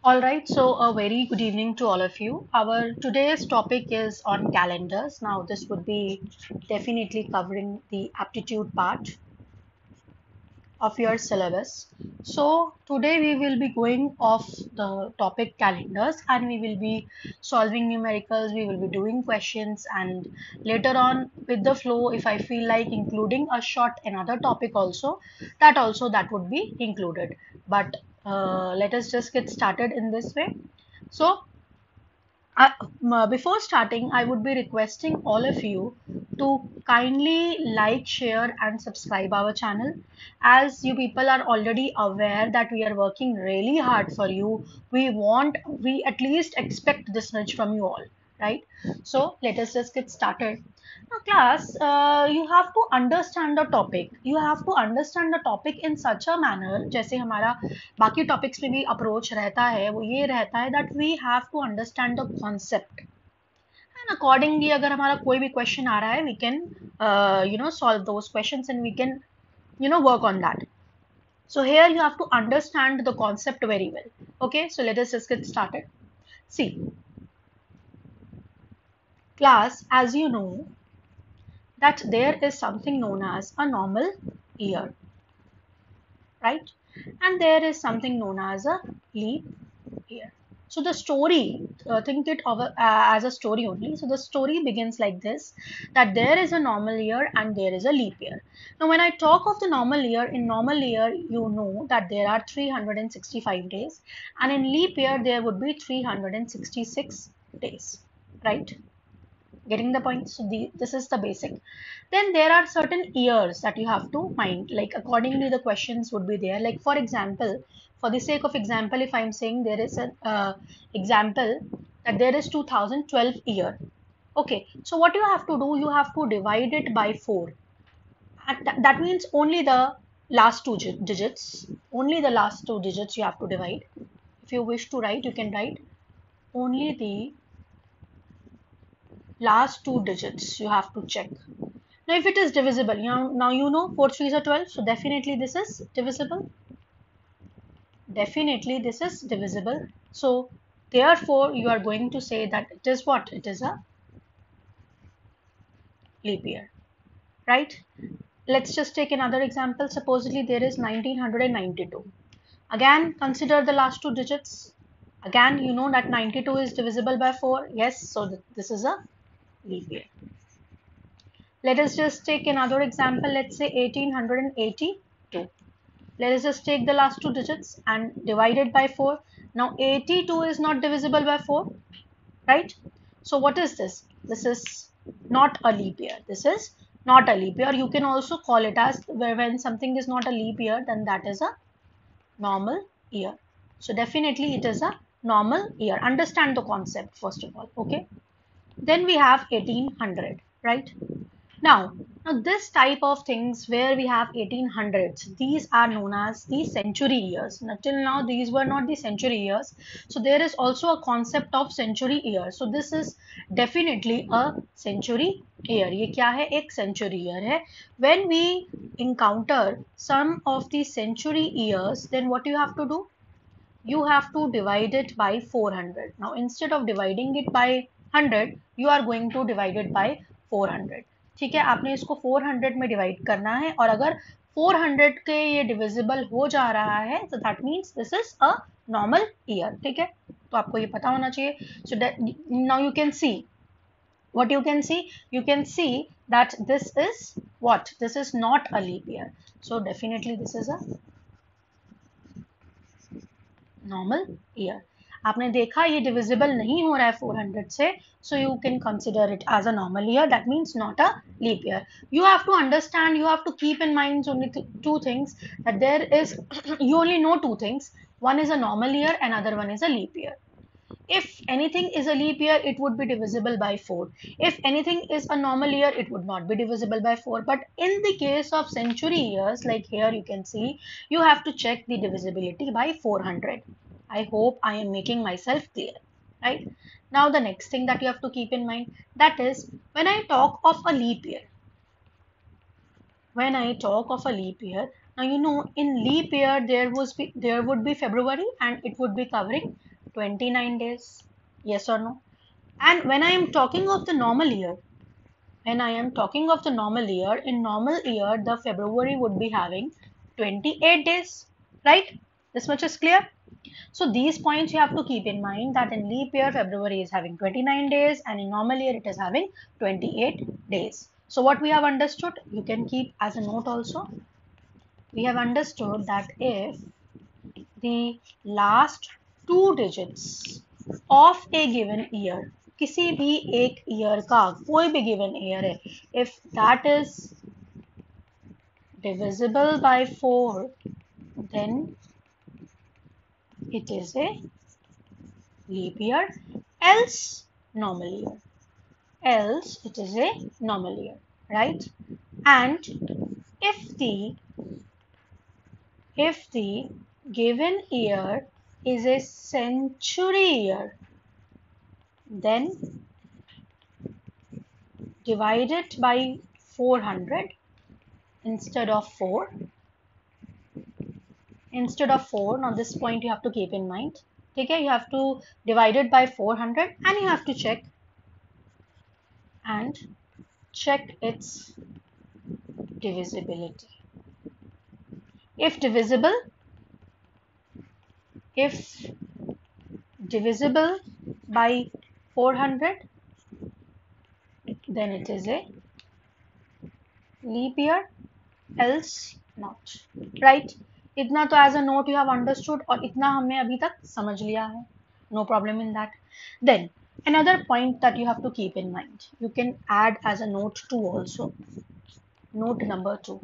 All right, so a very good evening to all of you. Our today's topic is on calendars. Now, this would be definitely covering the aptitude part of your syllabus. So, today we will be going off the topic calendars and we will be solving numericals, we will be doing questions, and later on with the flow, if I feel like including a short another topic also, that would be included. But let us just get started in this way. So, before starting, I would be requesting all of you to kindly like, share, and subscribe our channel. As you people are already aware that we are working really hard for you, we at least expect this much from you all, right? So let us just get started. Now, class, you have to understand the topic. You have to understand the topic in such a manner, जैसे हमारा बाकी topics में भी approach रहता है वो ये रहता है that we have to understand the concept and accordingly अगर हमारा कोई भी क्वेश्चन आ रहा है we can solve those questions and we can work on that. So here you have to understand the concept very well. Okay, so let us just get started. See, class, as you know that there is something known as a normal year, right? And there is something known as a leap year. So the story, think it of as a story only. So the story begins like this: that there is a normal year and there is a leap year. Now, when I talk of the normal year, in normal year, you know that there are 365 days, and in leap year there would be 366 days, right? Getting the point? So this is the basic. Then there are certain years that you have to mind, like accordingly the questions would be there. Like for example, for the sake of example, if I'm saying there is an example that there is 2012 year. Okay, so what you have to do, you have to divide it by 4, and that means only the last two digits, only the last two digits you have to divide. If you wish to write, you can write only the last two digits you have to check. Now, if it is divisible, now you know 4 3s are 12, so definitely this is divisible. Definitely this is divisible. So, therefore, you are going to say that it is what? It is a leap year, right? Let's just take another example. Supposedly there is 1992. Again, consider the last two digits. Again, you know that 92 is divisible by 4. Yes, so this is a leap year. Let us just take another example. Let's say 1882. Let us just take the last two digits and divide it by 4. Now 82 is not divisible by 4, right? So what is this? This is not a leap year. This is not a leap year. You can also call it as when something is not a leap year, then that is a normal year. So definitely it is a normal year. Understand the concept first of all, okay? Then we have 1800, right? Now, this type of things where we have 1800s, these are known as the century years. Now, till now, these were not the century years. So, there is also a concept of century year. So, this is definitely a century year. ये क्या है? एक century year है. When we encounter some of the century years, then what you have to do? You have to divide it by 400. Now, instead of dividing it by 100, you are going to divide it by 400. ठीक है, आपने इसको 400 में divide करना है और अगर 400 के ये डिविजिबल हो जा रहा है तो that means this is a normal year. ठीक है, तो आपको ये पता होना चाहिए. So now you can C what you can see that this is what, this is not a leap year. So definitely this is a normal year. आपने देखा ये डिविजिबल नहीं हो रहा है 400 से, so you can consider it as a normal year. That means not a leap year. You have to understand, you have to keep in mind only two things, that there is you only know two things. One is a normal year, another one is a leap year. If anything is a leap year, it would be divisible by 4. If anything is a normal year, it would not be divisible by 4. But in the case of century years, like here you can see, you have to check the divisibility by 400. I hope I am making myself clear, right? Now the next thing that you have to keep in mind, that is when I talk of a leap year. When I talk of a leap year, now you know in leap year there would be February and it would be covering 29 days? Yes or no? And when I am talking of the normal year, in normal year, the February would be having 28 days, right? This much is clear. So these points you have to keep in mind, that in leap year, February is having 29 days and in normal year, it is having 28 days. So what we have understood, you can keep as a note also. We have understood that if the last two digits of a given year, किसी भी एक year का कोई भी given year है, if that is divisible by 4, then it is a leap year, else normal year. Else it is a normal year, right? And if the given year is a century year, then divide it by 400 instead of 4. Now this point you have to keep in mind. Okay, you have to divide it by 400 and you have to check its divisibility. If divisible by 400, then it is a leap year, else not, right? इतना तो as a note you have understood और इतना हमने अभी तक समझ लिया है. No problem in that. Then another point that you have to keep in mind, you can add as a note 2 also. Note number 2.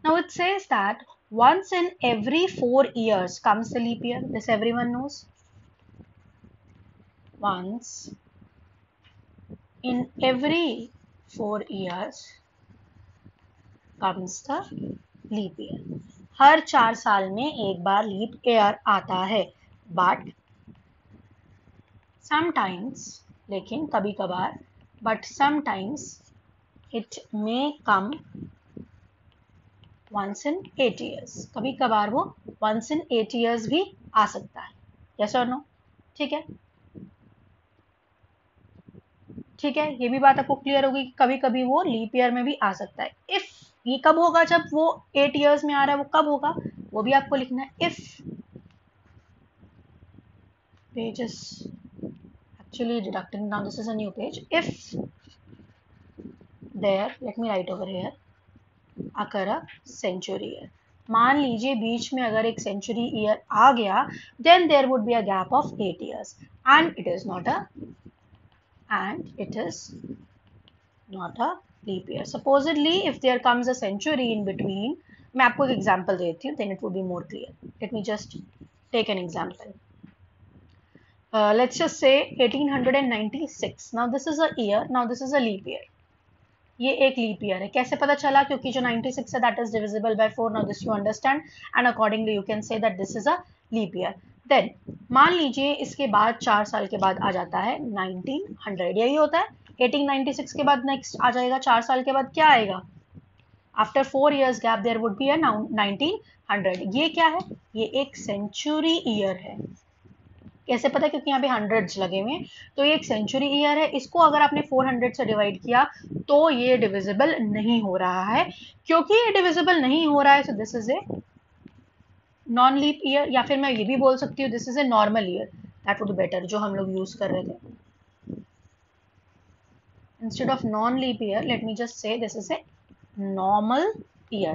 Now it says that once in every 4 years comes the leap year. This everyone knows. Once in every 4 years comes the leap year. हर 4 साल में एक बार leap year आता है. But sometimes, लेकिन कभी कभार, but sometimes it may come once in 8 years. कभी कभार वो once in 8 years भी आ सकता है. Yes or no? ठीक है, ठीक है, ये भी बात आपको क्लियर होगी कि कभी कभी वो लीप ईयर में भी आ सकता है. इफ ये कब होगा, जब वो 8 years में आ रहा है, वो कब होगा वो भी आपको लिखना है. If pages actually deducting, now this is a new page. If there, let me write over here, occur a century year. मान लीजिए बीच में अगर एक सेंचुरी ईयर आ गया, then there would be a gap of 8 years and it is not a leap year. Supposedly if there comes a century in between, मैं आपको एक example देती हूँ, then it would be more clear. Let me just take an example. Let's just say 1896. Now this is a year. Now this is a leap year. ये एक leap year है. कैसे पता चला? क्योंकि जो 96 है that is divisible by 4. Now this you understand and accordingly you can say that this is a leap year. Then मान लीजिए इसके बाद 4 साल के बाद आ जाता है 1900. यही होता है. 1896 के बाद नेक्स्ट आ जाएगा 4 साल के बाद क्या आएगा? After 4 years gap there would be a 1900. ये क्या है? ये एक सेंचुरी ईयर है. कैसे पता? क्योंकि यहाँ पे हंड्रेड्स लगे हुए हैं. तो ये एक सेंचुरी ईयर है. इसको अगर आपने 400 से डिवाइड किया तो ये डिविजिबल नहीं हो रहा है. क्योंकि ये डिविजिबल नहीं हो रहा है, so this is a non leap year. या फिर मैं ये भी बोल सकती हूँ this is a normal year. That would be better, जो हम लोग यूज कर रहे थे. Instead of non leap year, let me just say this is a normal year,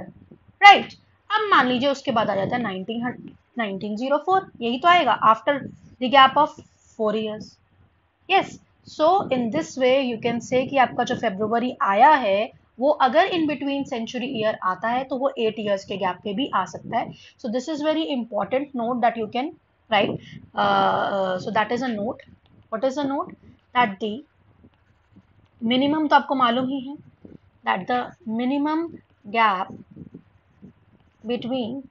right. अब मान लीजिए उसके बाद आ जाता है 1904. यही तो आएगा after the gap of 4 years. Yes, so in this way you can say कि आपका जो February आया है वो अगर in between century year आता है तो वो 8 years के gap पे भी आ सकता है. So this is very important note that you can write. So that is a note. What is a note? That the minimum तो आपको मालूम ही है, that the minimum gap between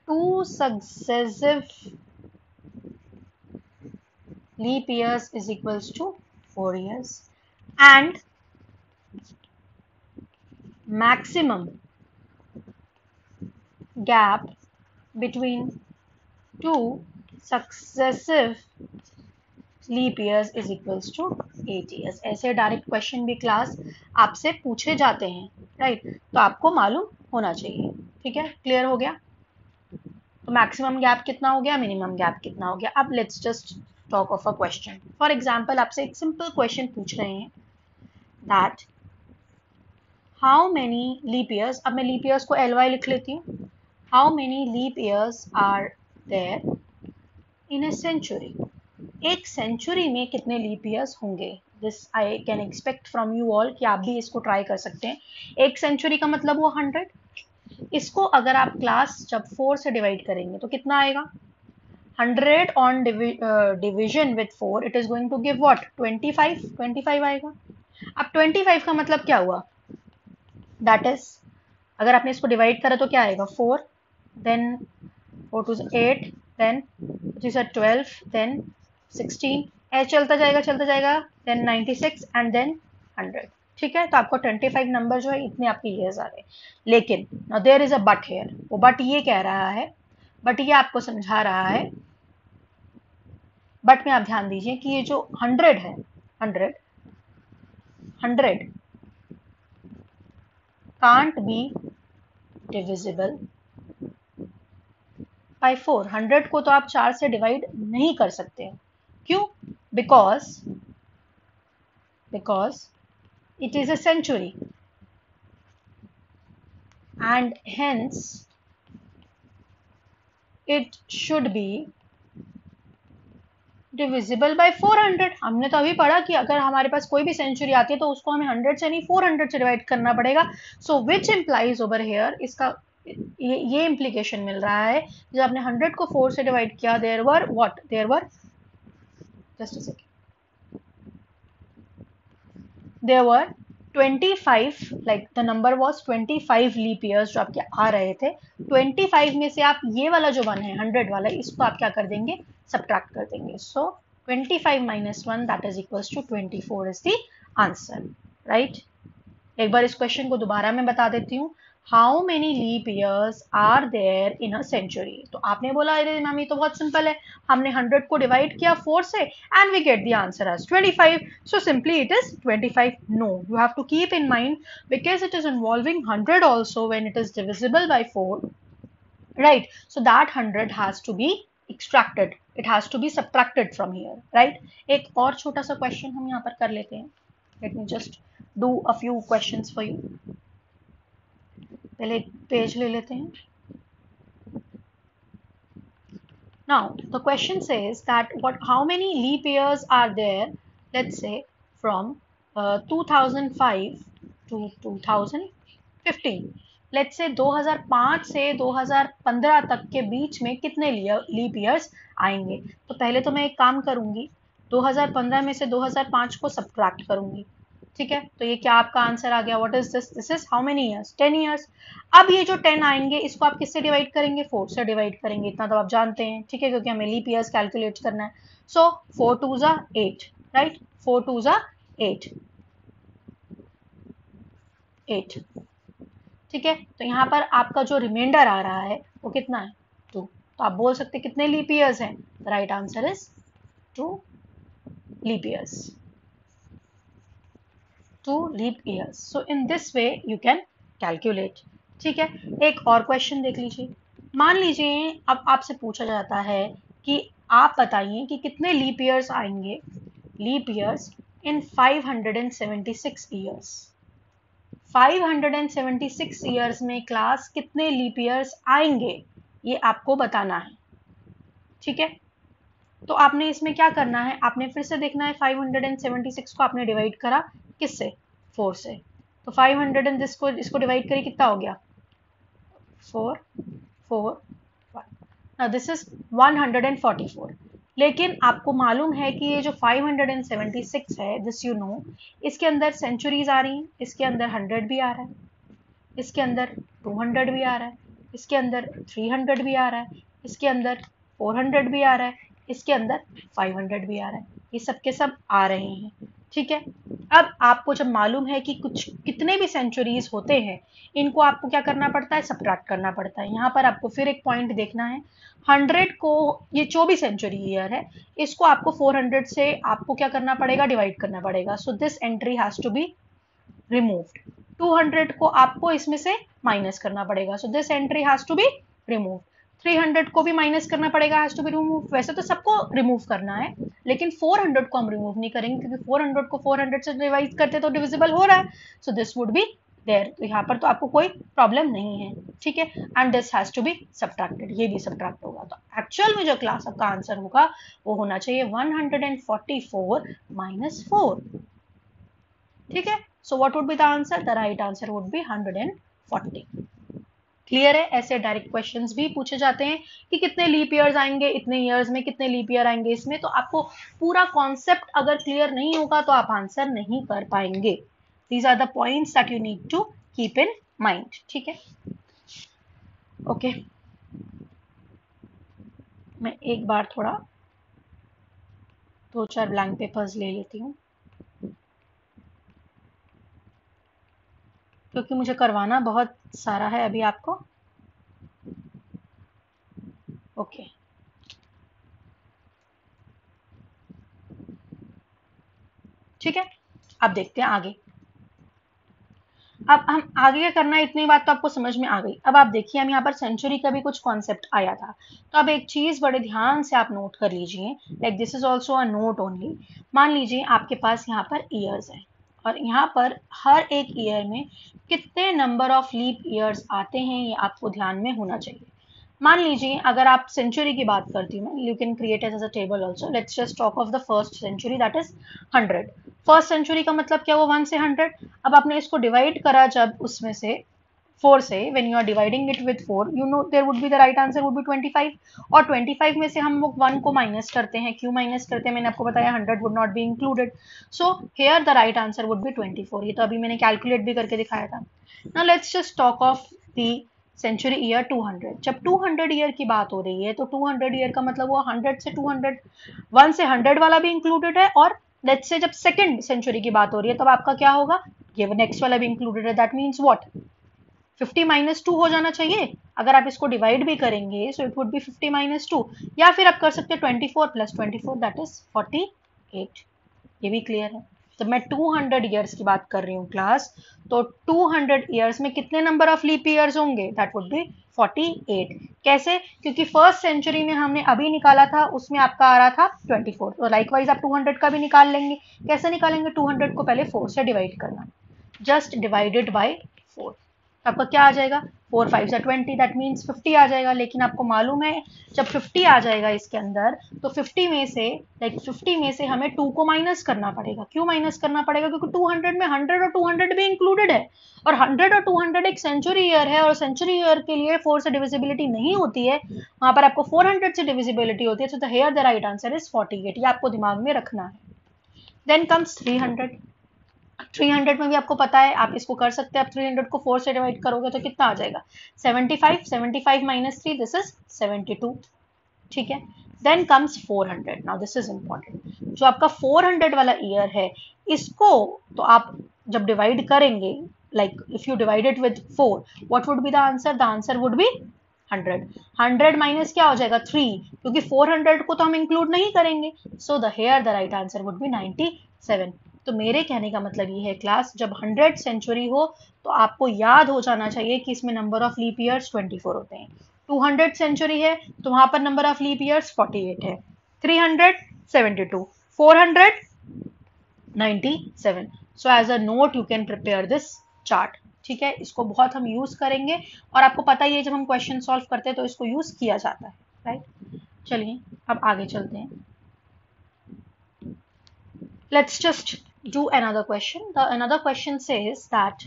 two successive leap years is equals to 4 years and maximum gap between two successive leap years is equals to 8 years. ऐसे direct question भी class आपसे पूछे जाते हैं, राइट? तो आपको मालूम होना चाहिए, ठीक है? क्लियर हो गया? तो मैक्सिमम गैप कितना हो गया, मिनिमम गैप कितना हो गया। अब let's just talk of a question. For example आपसे एक सिंपल क्वेश्चन पूछ रहे हैं that how many leap years, अब मैं लीप ईयर्स को LY लिख लेती हूँ। How many leap years are there in a century, एक सेंचुरी में कितने लीप ईयर्स होंगे। This I can expect from you all कि आप भी इसको ट्राई कर सकते हैं। एक सेंचुरी का मतलब वो 100, इसको अगर आप क्लास जब 4 से डिवाइड करेंगे तो कितना आएगा, 100 on division with 4 it is going to give what, 25 आएगा। अब 25 का मतलब क्या हुआ, दैट इज अगर आपने इसको डिवाइड करा तो क्या आएगा, 4 देन 4 to 8 देन 12 देन 16, ऐसे चलता जाएगा देन 96 एंड देन 100, ठीक है? तो आपको 25 नंबर जो है इतने आपके ईयर्स आ रहे। लेकिन there is a but here, वो बट ये कह रहा है, बट ये आपको समझा रहा है, बट में आप ध्यान दीजिए कि ये जो 100 है, 100 can't be divisible by 4। 100 को तो आप 4 से डिवाइड नहीं कर सकते। क्यों? Because it is a century and hence it should be divisible by 400। हमने तो अभी पढ़ा कि अगर हमारे पास कोई भी सेंचुरी आती है तो उसको हमें 100 से नहीं 400 से डिवाइड करना पड़ेगा। सो विच इम्प्लाइज ओवर हेयर, इसका ये इम्प्लीकेशन मिल रहा है, जब आपने 100 को 4 से डिवाइड किया, there were what, there were just a second, there were 25, like the number was 25 leap years जो आपके आ रहे थे। 25 में से आप ये वाला जो 1 है 100 वाला, इसको आप क्या कर देंगे, सब्ट्रैक्ट कर देंगे। सो 25 minus 1 that is equals to 24 is the answer, right? एक बार इस क्वेश्चन को दोबारा मैं बता देती हूँ। How many leap years are there in a century, तो आपने बोला अरे मैम ये तो बहुत सिंपल है, हमने 100 को डिवाइड किया 4 से and we get the answer as 25, so simply it is 25। No, you have to keep in mind because it is involving 100 also when it is divisible by 4, right? So that 100 has to be extracted, it has to be subtracted from here, right? एक और छोटा सा question हम यहाँ पर कर लेते हैं। Let me just do a few questions for you. पहले एक पेज ले लेते हैं। Now the question says that how many leap years are there, let's say from 2005 to 2015, let's say 2005 से 2015 तक के बीच में कितने लीप ईयर्स आएंगे। तो पहले तो मैं एक काम करूंगी, 2015 में से 2005 को सब्ट्रैक्ट करूंगी, ठीक है? तो ये क्या आपका आंसर आ गया, what is this, this is how many years, 10 years. अब ये जो 10 आएंगे इसको आप किससे डिवाइड करेंगे, 4 से डिवाइड करेंगे, इतना तो आप जानते हैं, ठीक है? क्योंकि हमें लीप ईयर्स कैलकुलेट करना है। सो 4 2 जा 8, राइट? 4 2 जा 8, ठीक है? तो यहाँ पर आपका जो रिमाइंडर आ रहा है वो कितना है, 2। तो आप बोल सकते हैं कितने लीप ईयर्स हैं, the right answer is 2 leap years, 2 leap years. So in this way you can calculate, ठीक है? एक और क्वेश्चन देख लीजिए। मान लीजिए अब आपसे पूछा जाता है कि आप बताइए कि कितने लीप ईयर्स आएंगे, leap years in 576 years. 576 years में क्लास कितने लीप ईयर्स आएंगे ये आपको बताना है, ठीक है? तो आपने इसमें क्या करना है, आपने फिर से देखना है 576 को आपने डिवाइड करा किससे, 4 से। तो 500 एंड इसको डिवाइड करिए, कितना हो गया, 4 4 1। Now this is 144। लेकिन आपको मालूम है कि ये जो 576 है, दिस यू नो, इसके अंदर सेंचुरीज आ रही हैं, इसके अंदर 100 भी आ रहा है, इसके अंदर 200 भी आ रहा है, इसके अंदर 300 भी आ रहा है, इसके अंदर 400 भी आ रहा है, इसके अंदर 500 भी आ रहा है, ये सब के सब आ रहे हैं, ठीक है? अब आपको जब मालूम है कि कुछ कितने भी सेंचुरीज होते हैं, इनको आपको क्या करना पड़ता है, सब्ट्रैक्ट करना पड़ता है। यहाँ पर आपको फिर एक पॉइंट देखना है, 100 को, ये 24 सेंचुरी ईयर है, इसको आपको 400 से आपको क्या करना पड़ेगा, डिवाइड करना पड़ेगा। So this entry has to be removed. 200 को आपको इसमें से माइनस करना पड़ेगा, so this entry has to be removed. 300 को भी माइनस करना पड़ेगा, हैज टू बी रिमूव। वैसे तो सबको रिमूव करना है, लेकिन 400 को हम रिमूव नहीं करेंगे, क्योंकि 400 को 400 से डिवाइड करते तो डिविजिबल हो रहा है, so this would be there. तो यहाँ पर तो आपको कोई प्रॉब्लम नहीं है, ठीक है। And this has to be subtracted, ये भी सब्ट्रैक्ट होगा। तो एक्चुअल में जो क्लास का आंसर होगा वो होना चाहिए 144 माइनस 4, ठीक है। So what would be the answer, the right answer would B 140। Clear है। ऐसे डायरेक्ट क्वेश्चंस भी पूछे जाते हैं कि कितने लीप ईयर्स आएंगे इतने ईयर्स में, कितने लीप ईयर आएंगे इसमें। तो आपको पूरा कॉन्सेप्ट अगर क्लियर नहीं होगा तो आप आंसर नहीं कर पाएंगे। These are the points that you need to keep in mind, ठीक है। ओके, मैं एक बार थोड़ा 2-4 ब्लैंक पेपर्स ले लेती हूँ, क्योंकि मुझे करवाना बहुत सारा है अभी आपको। ओके, ठीक है। अब देखते हैं आगे। अब हम आगे क्या करना है, इतनी बात तो आपको समझ में आ गई। अब आप देखिए, हम यहाँ पर सेंचुरी का भी कुछ कॉन्सेप्ट आया था, तो अब एक चीज बड़े ध्यान से आप नोट कर लीजिए, like this is also a note only. मान लीजिए आपके पास यहाँ पर ईयर्स है, और यहाँ पर हर एक ईयर में कितने नंबर ऑफ लीप ईयर्स आते हैं ये आपको ध्यान में होना चाहिए। मान लीजिए अगर आप सेंचुरी की बात करती हूँ, you can create as a table also. Let's just talk of the first century, that is 100। First century का मतलब क्या हुआ, 1 से 100। अब आपने इसको डिवाइड करा जब उसमें से 4 से, when you are dividing it with 4, you know there would be the right answer would be 25। और 25 में से हम लोग 1 को माइनस करते हैं। क्यों माइनस करते हैं, मैंने आपको बताया, 100 would not be included. So here the right answer would B 24। ये तो अभी मैंने कैलकुलेट भी करके दिखाया था। Now let's just talk of the century year 200। जब 200 ईयर की बात हो रही है तो 200 ईयर का मतलब हुआ 100 से 200, 1 से 100 वाला भी इंक्लूडेड है। और लेट्स से जब सेकंड सेंचुरी की बात हो रही है तब आपका क्या होगा, ये नेक्स्ट वाला भी इंक्लूडेड है। दैट मीन्स व्हाट, 50 माइनस 2 हो जाना चाहिए। अगर आप इसको डिवाइड भी करेंगे so it would be 50 minus 2, या फिर आप कर सकते हैं 24 प्लस 24, दैट इज 48। ये भी क्लियर है। जब मैं 200 ईयर्स की बात कर रही हूँ क्लास, तो 200 ईयर्स में कितने नंबर ऑफ लीप ईयर्स होंगे, दैट वुड बी 48। कैसे, क्योंकि फर्स्ट सेंचुरी में हमने अभी निकाला था, उसमें आपका आ रहा था 24, तो लाइकवाइज आप 200 का भी निकाल लेंगे। कैसे निकालेंगे, 200 को पहले 4 से डिवाइड करना, जस्ट डिवाइडेड बाई 4। आपका क्या आ जाएगा, 4 5 से 20, दैट मीन्स 50 आ जाएगा। लेकिन आपको मालूम है जब 50 आ जाएगा इसके अंदर, तो 50 में से, लाइक 50 में से हमें 2 को माइनस करना पड़ेगा। क्यों माइनस करना पड़ेगा, क्योंकि 200 में 100 और 200 भी इंक्लूडेड है, और 100 और 200 एक सेंचुरी ईयर है, और सेंचुरी ईयर के लिए 4 से डिविजिबिलिटी नहीं होती है, वहां पर आपको 400 से डिविजिबिलिटी होती है। So the here the right answer is 48। ये आपको दिमाग में रखना है। Then comes 300। 300 में भी आपको पता है, आप इसको कर सकते हैं। आप 300 को 4 से डिवाइड करोगे तो कितना आ जाएगा, 75। 75 माइनस 3, दिस इज 72, ठीक है। Then comes 400। Now this is important, जो आपका 400 वाला ईयर है, इसको तो आप जब डिवाइड करेंगे, like if you divide it with 4, what would be the answer, the answer would B 100। 100 minus क्या हो जाएगा, 3, क्योंकि 400 को तो हम इंक्लूड नहीं करेंगे। So the here the right answer would B 97। तो मेरे कहने का मतलब ये है क्लास, जब 100 सेंचुरी हो तो आपको याद हो जाना चाहिए कि इसमें नंबर ऑफ लीप ईयर्स 24 होते हैं। 200 सेंचुरी है तो वहां पर नंबर ऑफ लीप ईयर्स 48 है। 300 72, 400 97। So as a note you can prepare this chart, ठीक है। इसको बहुत हम यूज करेंगे, और आपको पता ही है जब हम क्वेश्चन सॉल्व करते हैं तो इसको यूज किया जाता है, राइट। चलिए अब आगे चलते हैं। Let's just do another question. Another question says that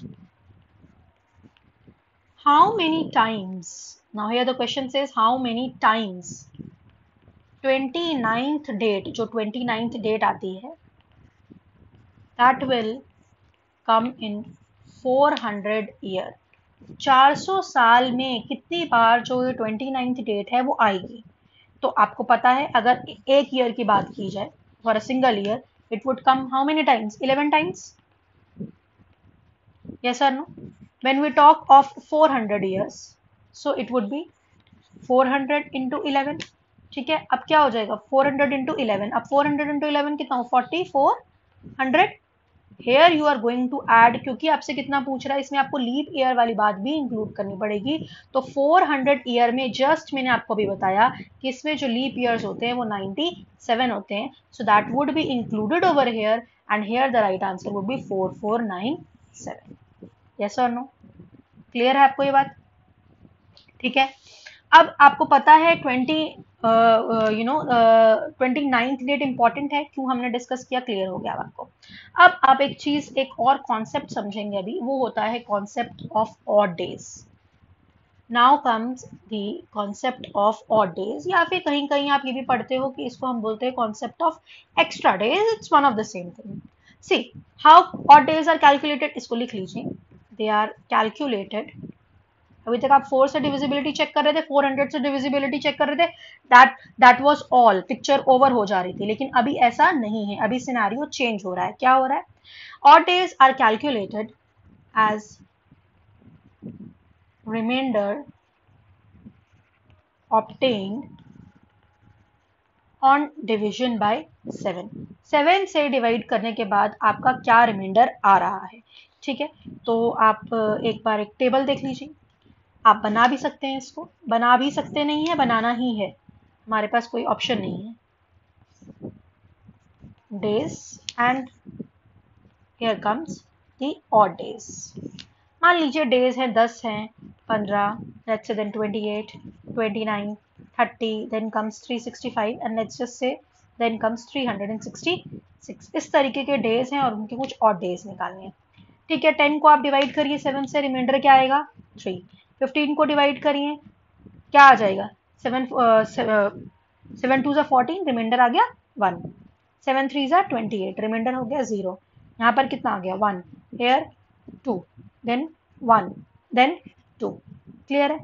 how many times, now here the question says how many times 29th date, जो 29th date आती है, that will come in 400 year, 400 साल में कितनी बार जो 29th डेट है वो आएगी। तो आपको पता है, अगर एक ईयर की बात की जाए, for a single year, it would come how many times? 11 times. Yes or no? When we talk of 400 years, so it would be 400 into 11. ठीक है, अब क्या हो जाएगा 400 into 11. अब 400 into 11 कितना हो 4400. Here you are going to add, क्योंकि आपसे कितना पूछ रहा है इसमें आपको लीप ईयर वाली बात भी इंक्लूड करनी पड़ेगी. तो 400 ईयर में जस्ट मैंने आपको भी बताया कि इसमें जो लीप ईयर्स होते हैं वो 97 होते हैं. So that would be included over here and here the right answer would be 4497. Yes और नो? क्लियर है आपको ये बात? ठीक है. अब आपको पता है 29th डेट इंपॉर्टेंट है, क्यों हमने डिस्कस किया, क्लियर हो गया आपको. अब आप एक चीज, एक और कॉन्सेप्ट समझेंगे अभी, वो होता है concept of odd days. Now comes the concept of odd days, या फिर कहीं कहीं आप ये भी पढ़ते हो कि इसको हम बोलते हैं concept of extra days. It's one of the same thing. See how odd days are calculated, इसको लिख लीजिए. दे आर कैलकुलेटेड, अभी तक आप 4 से डिविजिबिलिटी चेक कर रहे थे, 400 से डिविजिबिलिटी चेक कर रहे थे, that was all, picture over हो जा रही थी. लेकिन अभी ऐसा नहीं है, अभी सिनेरियो चेंज हो रहा है. क्या हो रहा है? Odd days are calculated as reminder obtained on division by 7. 7 से डिवाइड करने के बाद आपका क्या रिमाइंडर आ रहा है. ठीक है, तो आप एक बार एक टेबल देख लीजिए. आप बना भी सकते हैं, इसको बना भी सकते नहीं है, बनाना ही है, हमारे पास कोई ऑप्शन नहीं है. Days and here comes the odd days. मान लीजिए डेज हैं 10 हैं, 15, let's say then 28, 29, 30, then comes 365 and let's just say then comes 366. इस तरीके के डेज हैं और उनके कुछ ऑड डेज निकालने हैं. ठीक है, 10 को आप डिवाइड करिए 7 से, रिमाइंडर क्या आएगा 3. 15 को डिवाइड करिए, क्या आ जाएगा 7 टू 14, रिमाइंडर आ गया 1. 7 3 28, रिमाइंडर हो गया 0. यहाँ पर कितना आ गया 1, हेयर 2, देन 1, देन 2. क्लियर है?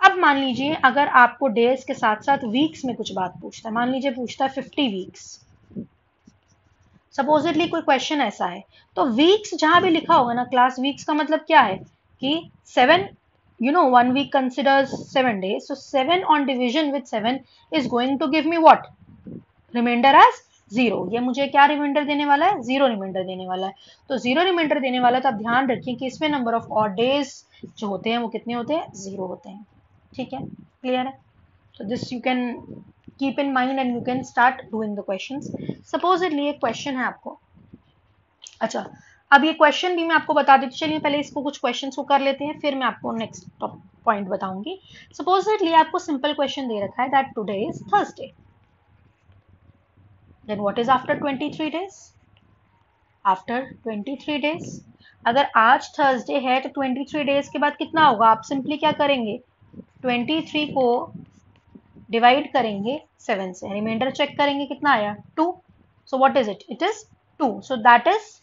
अब मान लीजिए अगर आपको डेज के साथ साथ वीक्स में कुछ बात पूछता है, मान लीजिए पूछता है 50 वीक्स, सपोजिटली कोई क्वेश्चन ऐसा है, तो वीक्स जहां भी लिखा होगा ना क्लास, वीक्स का मतलब क्या है कि 7, 1 week considers 7 days, so 7 on division with 7 is going to give me what? Remainder as 0. ये मुझे क्या रिमाइंडर देने वाला है? 0 रिमाइंडर देने वाला है. तो 0 रिमाइंडर देने वाला है, तो आप ध्यान रखिए कि इसमें नंबर ऑफ ऑड डेज जो होते हैं वो कितने होते हैं? 0 होते हैं. ठीक है, क्लियर है? तो this you can keep in mind and you can start doing the questions. Supposedly एक क्वेश्चन है आपको. अच्छा, अब ये क्वेश्चन भी मैं आपको बता देती हूँ. चलिए पहले इसको कुछ क्वेश्चंस को कर लेते हैं, फिर मैं आपको नेक्स्ट पॉइंट बताऊंगी. सपोजिटली आपको सिंपल क्वेश्चन दे रखा है that today is Thursday, then what is after 23 days? After 23 days, अगर आज थर्सडे है तो 23 डेज के बाद कितना होगा? आप सिंपली क्या करेंगे, 23 को डिवाइड करेंगे 7 से, रिमाइंडर चेक करेंगे कितना आया 2. सो what is it? It is 2. So that is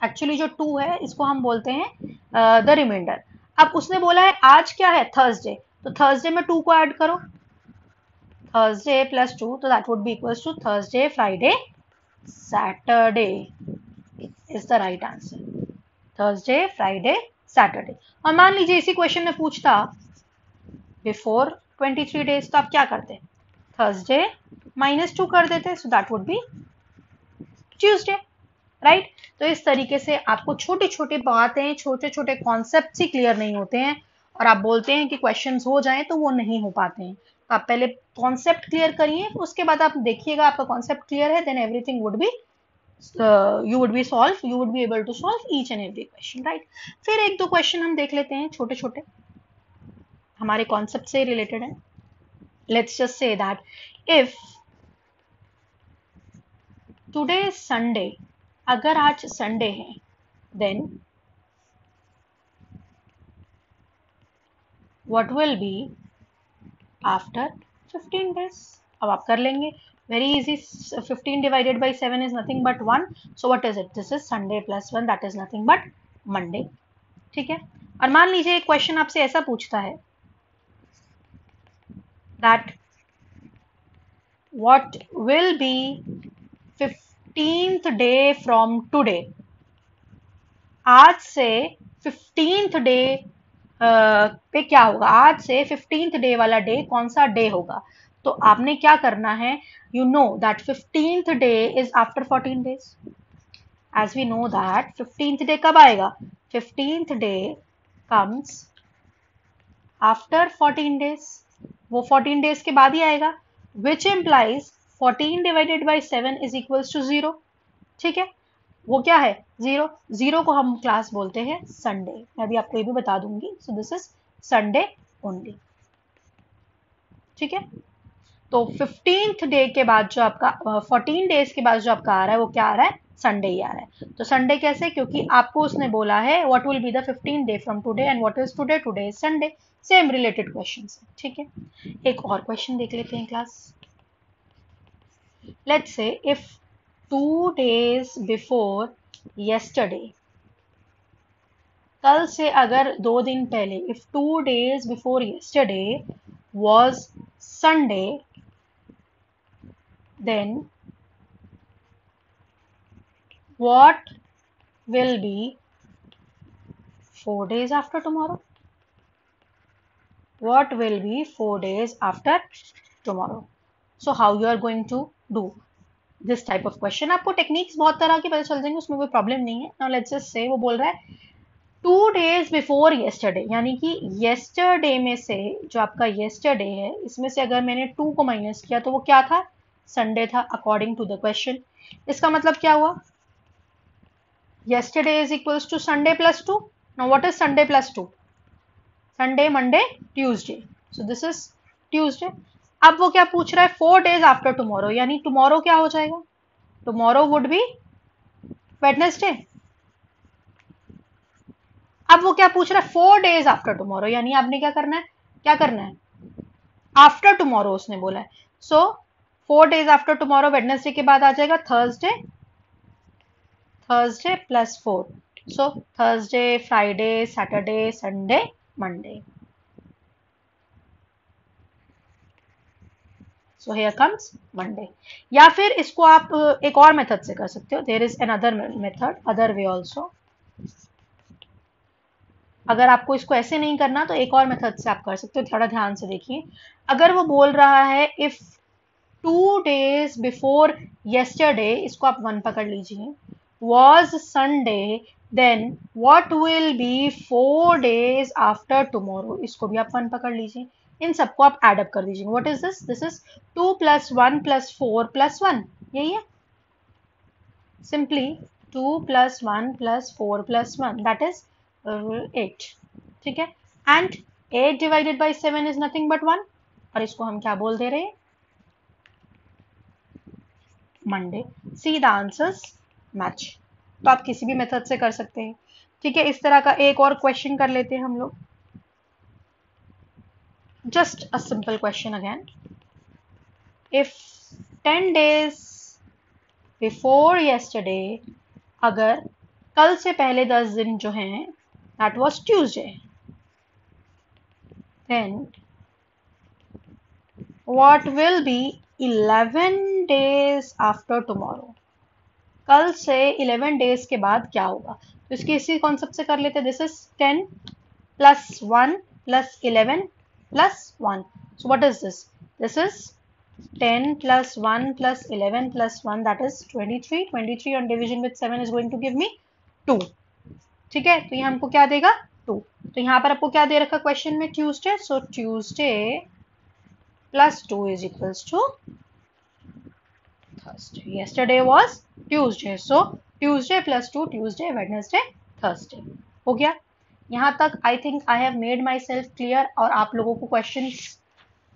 actually जो 2 है इसको हम बोलते हैं द रिमाइंडर. अब उसने बोला है आज क्या है? थर्सडे, तो थर्सडे में 2 को ऐड करो, थर्सडे प्लस 2, तो that would be equals to Thursday, Friday, Saturday is the right answer. Thursday, Friday, Saturday. और मान लीजिए इसी क्वेश्चन में पूछता बिफोर 23 डेज, तो आप क्या करते? थर्सडे -2 कर देते, सो that would B Tuesday, right? तो इस तरीके से आपको छोटी छोटी बातें, छोटे छोटे कॉन्सेप्ट ही क्लियर नहीं होते हैं और आप बोलते हैं कि क्वेश्चंस हो जाएं, तो वो नहीं हो पाते हैं. तो आप पहले कॉन्सेप्ट क्लियर करिए, उसके बाद आप देखिएगा आपका कॉन्सेप्ट क्लियर है, then everything would be you would be able to solve each and every question, right? फिर एक दो क्वेश्चन हम देख लेते हैं छोटे छोटे, हमारे कॉन्सेप्ट से रिलेटेड है. Let's just say that if today is Sunday, अगर आज संडे है, then what will be after 15 days? अब आप कर लेंगे, very easy. 15 divided by 7 is nothing but 1. So what is it? This is Sunday plus 1, that is nothing but Monday. ठीक है. और मान लीजिए एक क्वेश्चन आपसे ऐसा पूछता है that what will be 15th day from today, आज से 15th डे पे क्या होगा, आज से 15th डे वाला डे कौन सा डे होगा। तो आपने क्या करना है, you know that 15th day is after 14 days, as we know that 15th day कब आएगा, 15th day comes after 14 days, वो 14 डेज के बाद ही आएगा, which implies 14 divided by 7 is equals to 0। ठीक है, वो क्या है, 0, 0 को हम क्लास बोलते हैं संडे, मैं अभी आपको ये भी बता दूंगी। सो दिस इज संडे ओनली। ठीक है, तो 15th डे के बाद जो आपका 14 डेज के बाद जो आपका आ रहा है वो क्या आ रहा है, संडे ही आ रहा है। तो संडे कैसे, क्योंकि आपको उसने बोला है what will be the 15th day from today and what is today, today is Sunday, same related questions. ठीक है, एक और क्वेश्चन देख लेते हैं class. Let's say if 2 days before yesterday, कल से अगर 2 दिन पहले, if 2 days before yesterday was Sunday, then what will be 4 days after tomorrow? What will be 4 days after tomorrow? So how you are going to do this type of question? आपको techniques बहुत तरह की पता चल जाएंगे, उसमें कोई problem नहीं है। नाउ लेट्स जस्ट से वो बोल रहा है 2 days बिफोर yesterday, यानी कि yesterday में से जो आपका yesterday है, इसमें से अगर मैंने 2 को माइनस किया तो वो क्या था, संडे था, अकॉर्डिंग टू द क्वेश्चन। इसका मतलब क्या हुआ, yesterday is equals to Sunday plus 2. Now what is Sunday plus 2? Sunday, Monday, Tuesday. So this is Tuesday. अब वो क्या पूछ रहा है, 4 days after tomorrow, यानी tomorrow क्या हो जाएगा, tomorrow would be Wednesday. अब वो क्या पूछ रहा है, 4 days after tomorrow, यानी आपने क्या करना है, क्या करना है, आफ्टर टुमारो उसने बोला है। सो 4 days आफ्टर टुमारो, वेडनेसडे के बाद आ जाएगा Thursday, Thursday plus 4, so Thursday, Friday, Saturday, Sunday, Monday. So here comes Monday. या फिर इसको आप एक और मेथड से कर सकते हो, there is another method, other way also. अगर आपको इसको ऐसे नहीं करना तो एक और मेथड से आप कर सकते हो, थोड़ा ध्यान से देखिए। अगर वो बोल रहा है इफ 2 days बिफोर yesterday, इसको आप 1 पकड़ लीजिए, was Sunday, then what will be 4 days after tomorrow, इसको भी आप 1 पकड़ लीजिए। इन सबको आप एड अप कर दीजिए। What is this, this is 2 + 1 + 4 + 1, यही है, सिंपली 2 + 1 + 4 + 1, दैट इज 8। ठीक है, and 8 divided by 7 is nothing but 1, और इसको हम क्या बोल दे रहे हैं, Monday. See the answers match. तो आप किसी भी मेथड से कर सकते हैं। ठीक है, इस तरह का एक और क्वेश्चन कर लेते हैं हम लोग, just a simple question again. If 10 days before yesterday, अगर कल से पहले 10 दिन जो हैं, that was Tuesday, then what will be 11 days after tomorrow, कल से 11 डेज के बाद क्या होगा। तो इसकी इसी कॉन्सेप्ट से कर लेते हैं। This is 10 + 1 + 11 + 1, so what is this, this is 10 + 1 + 11 + 1, that is 23, 23 on division with 7 is going to give me 2। ठीक है, तो ये हमको क्या देगा, 2। तो यहाँ पर आपको क्या दे रखा क्वेश्चन में, Tuesday, so Tuesday + 2 is equals to Thursday. Yesterday was Tuesday, so Tuesday + 2, Tuesday, Wednesday, Thursday. हो गया यहाँ तक। आई think I have made my self clear, और आप लोगों को क्वेश्चन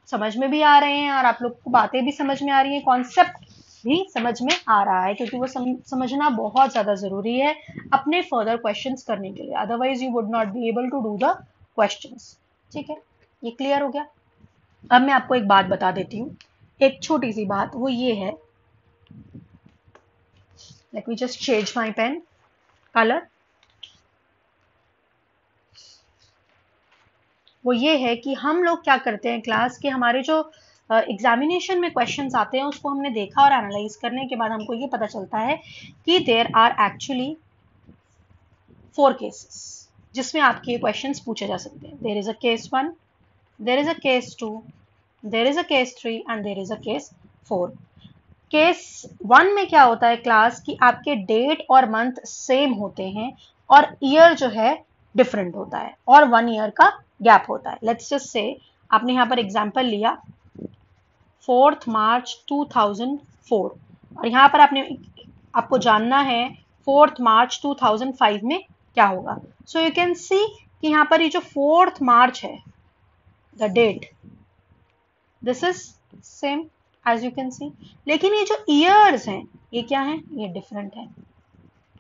समझ में भी आ रहे हैं, और आप लोग को बातें भी समझ में आ रही हैं, कॉन्सेप्ट भी समझ में आ रहा है, क्योंकि वो समझना बहुत ज़्यादा ज़रूरी है अपने फर्दर क्वेश्चंस करने के लिए, otherwise you would not be able to do the questions. ठीक है, ये क्लियर हो गया। अब मैं आपको एक बात बता देती हूँ, एक छोटी सी बात, वो ये है, let me just change my pen color। वो ये है कि हम लोग क्या करते हैं क्लास के, हमारे जो एग्जामिनेशन में क्वेश्चंस आते हैं उसको हमने देखा और एनालाइज करने के बाद हमको ये पता चलता है कि देयर आर एक्चुअली 4 केसेस जिसमें आपके क्वेश्चंस पूछे जा सकते हैं. There is a case 1, there is a case 2, there is a case 3 and there is a case 4. Case 1 में क्या होता है क्लास कि आपके डेट और मंथ सेम होते हैं और ईयर जो है डिफरेंट होता है और 1 ईयर का गैप होता है. लेट्स जस्ट से आपने यहाँ पर एग्जांपल लिया 4th मार्च 2004 और यहाँ पर आपको जानना है 4th मार्च 2005 में क्या होगा. सो यू कैन सी कि यहाँ पर ये जो 4th मार्च है the date this is same as you can see, लेकिन ये जो ईयर्स हैं ये क्या है, ये डिफरेंट है.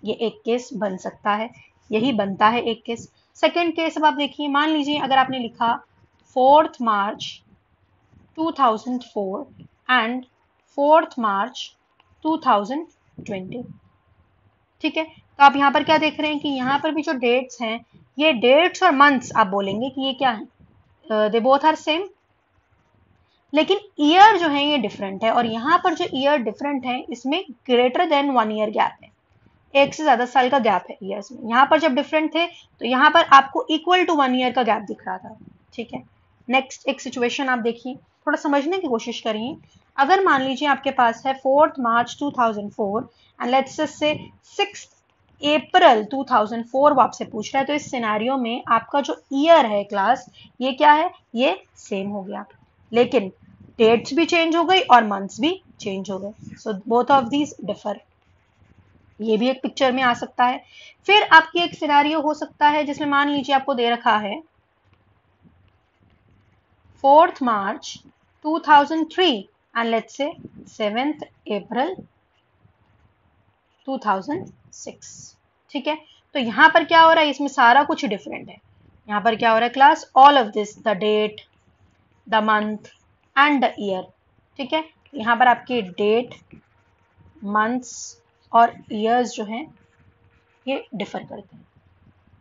ये एक केस बन सकता है, यही बनता है एक केस. सेकेंड केस अब आप देखिए, मान लीजिए अगर आपने लिखा 4th मार्च 2004 एंड 4th मार्च 2020. ठीक है, तो आप यहाँ पर क्या देख रहे हैं कि यहाँ पर भी जो डेट्स हैं ये डेट्स और मंथ्स आप बोलेंगे कि ये क्या है, दे बोथ आर सेम, लेकिन ईयर जो है ये डिफरेंट है और यहाँ पर जो ईयर डिफरेंट है इसमें ग्रेटर देन 1 ईयर गैप है, एक से ज्यादा साल का गैप है ईयर्स में. यहाँ पर जब डिफरेंट थे तो यहाँ पर आपको इक्वल टू 1 ईयर का गैप दिख रहा था. ठीक है, नेक्स्ट एक सिचुएशन आप देखिए, थोड़ा समझने की कोशिश करिए. अगर मान लीजिए आपके पास है 4th March 2004 and let's just से 6th अप्रैल 2004 वो आपसे पूछ रहा है, तो इस सिनेरियो में आपका जो ईयर है क्लास ये क्या है, ये सेम हो गया, लेकिन डेट्स भी चेंज हो गई और मंथ्स भी चेंज हो गए. So both of these differ. ये भी एक पिक्चर में आ सकता है. फिर आपकी एक सिनेरियो हो सकता है जिसमें मान लीजिए आपको दे रखा है 4th March 2003 and let's say 7th April 2006. ठीक है, तो यहाँ पर क्या हो रहा है, इसमें सारा कुछ डिफरेंट है. यहाँ पर क्या हो रहा है class, all of this, the date, the month and the year. ठीक है, यहाँ पर आपकी डेट, मंथ्स और ईयर्स जो हैं ये डिफर करते हैं.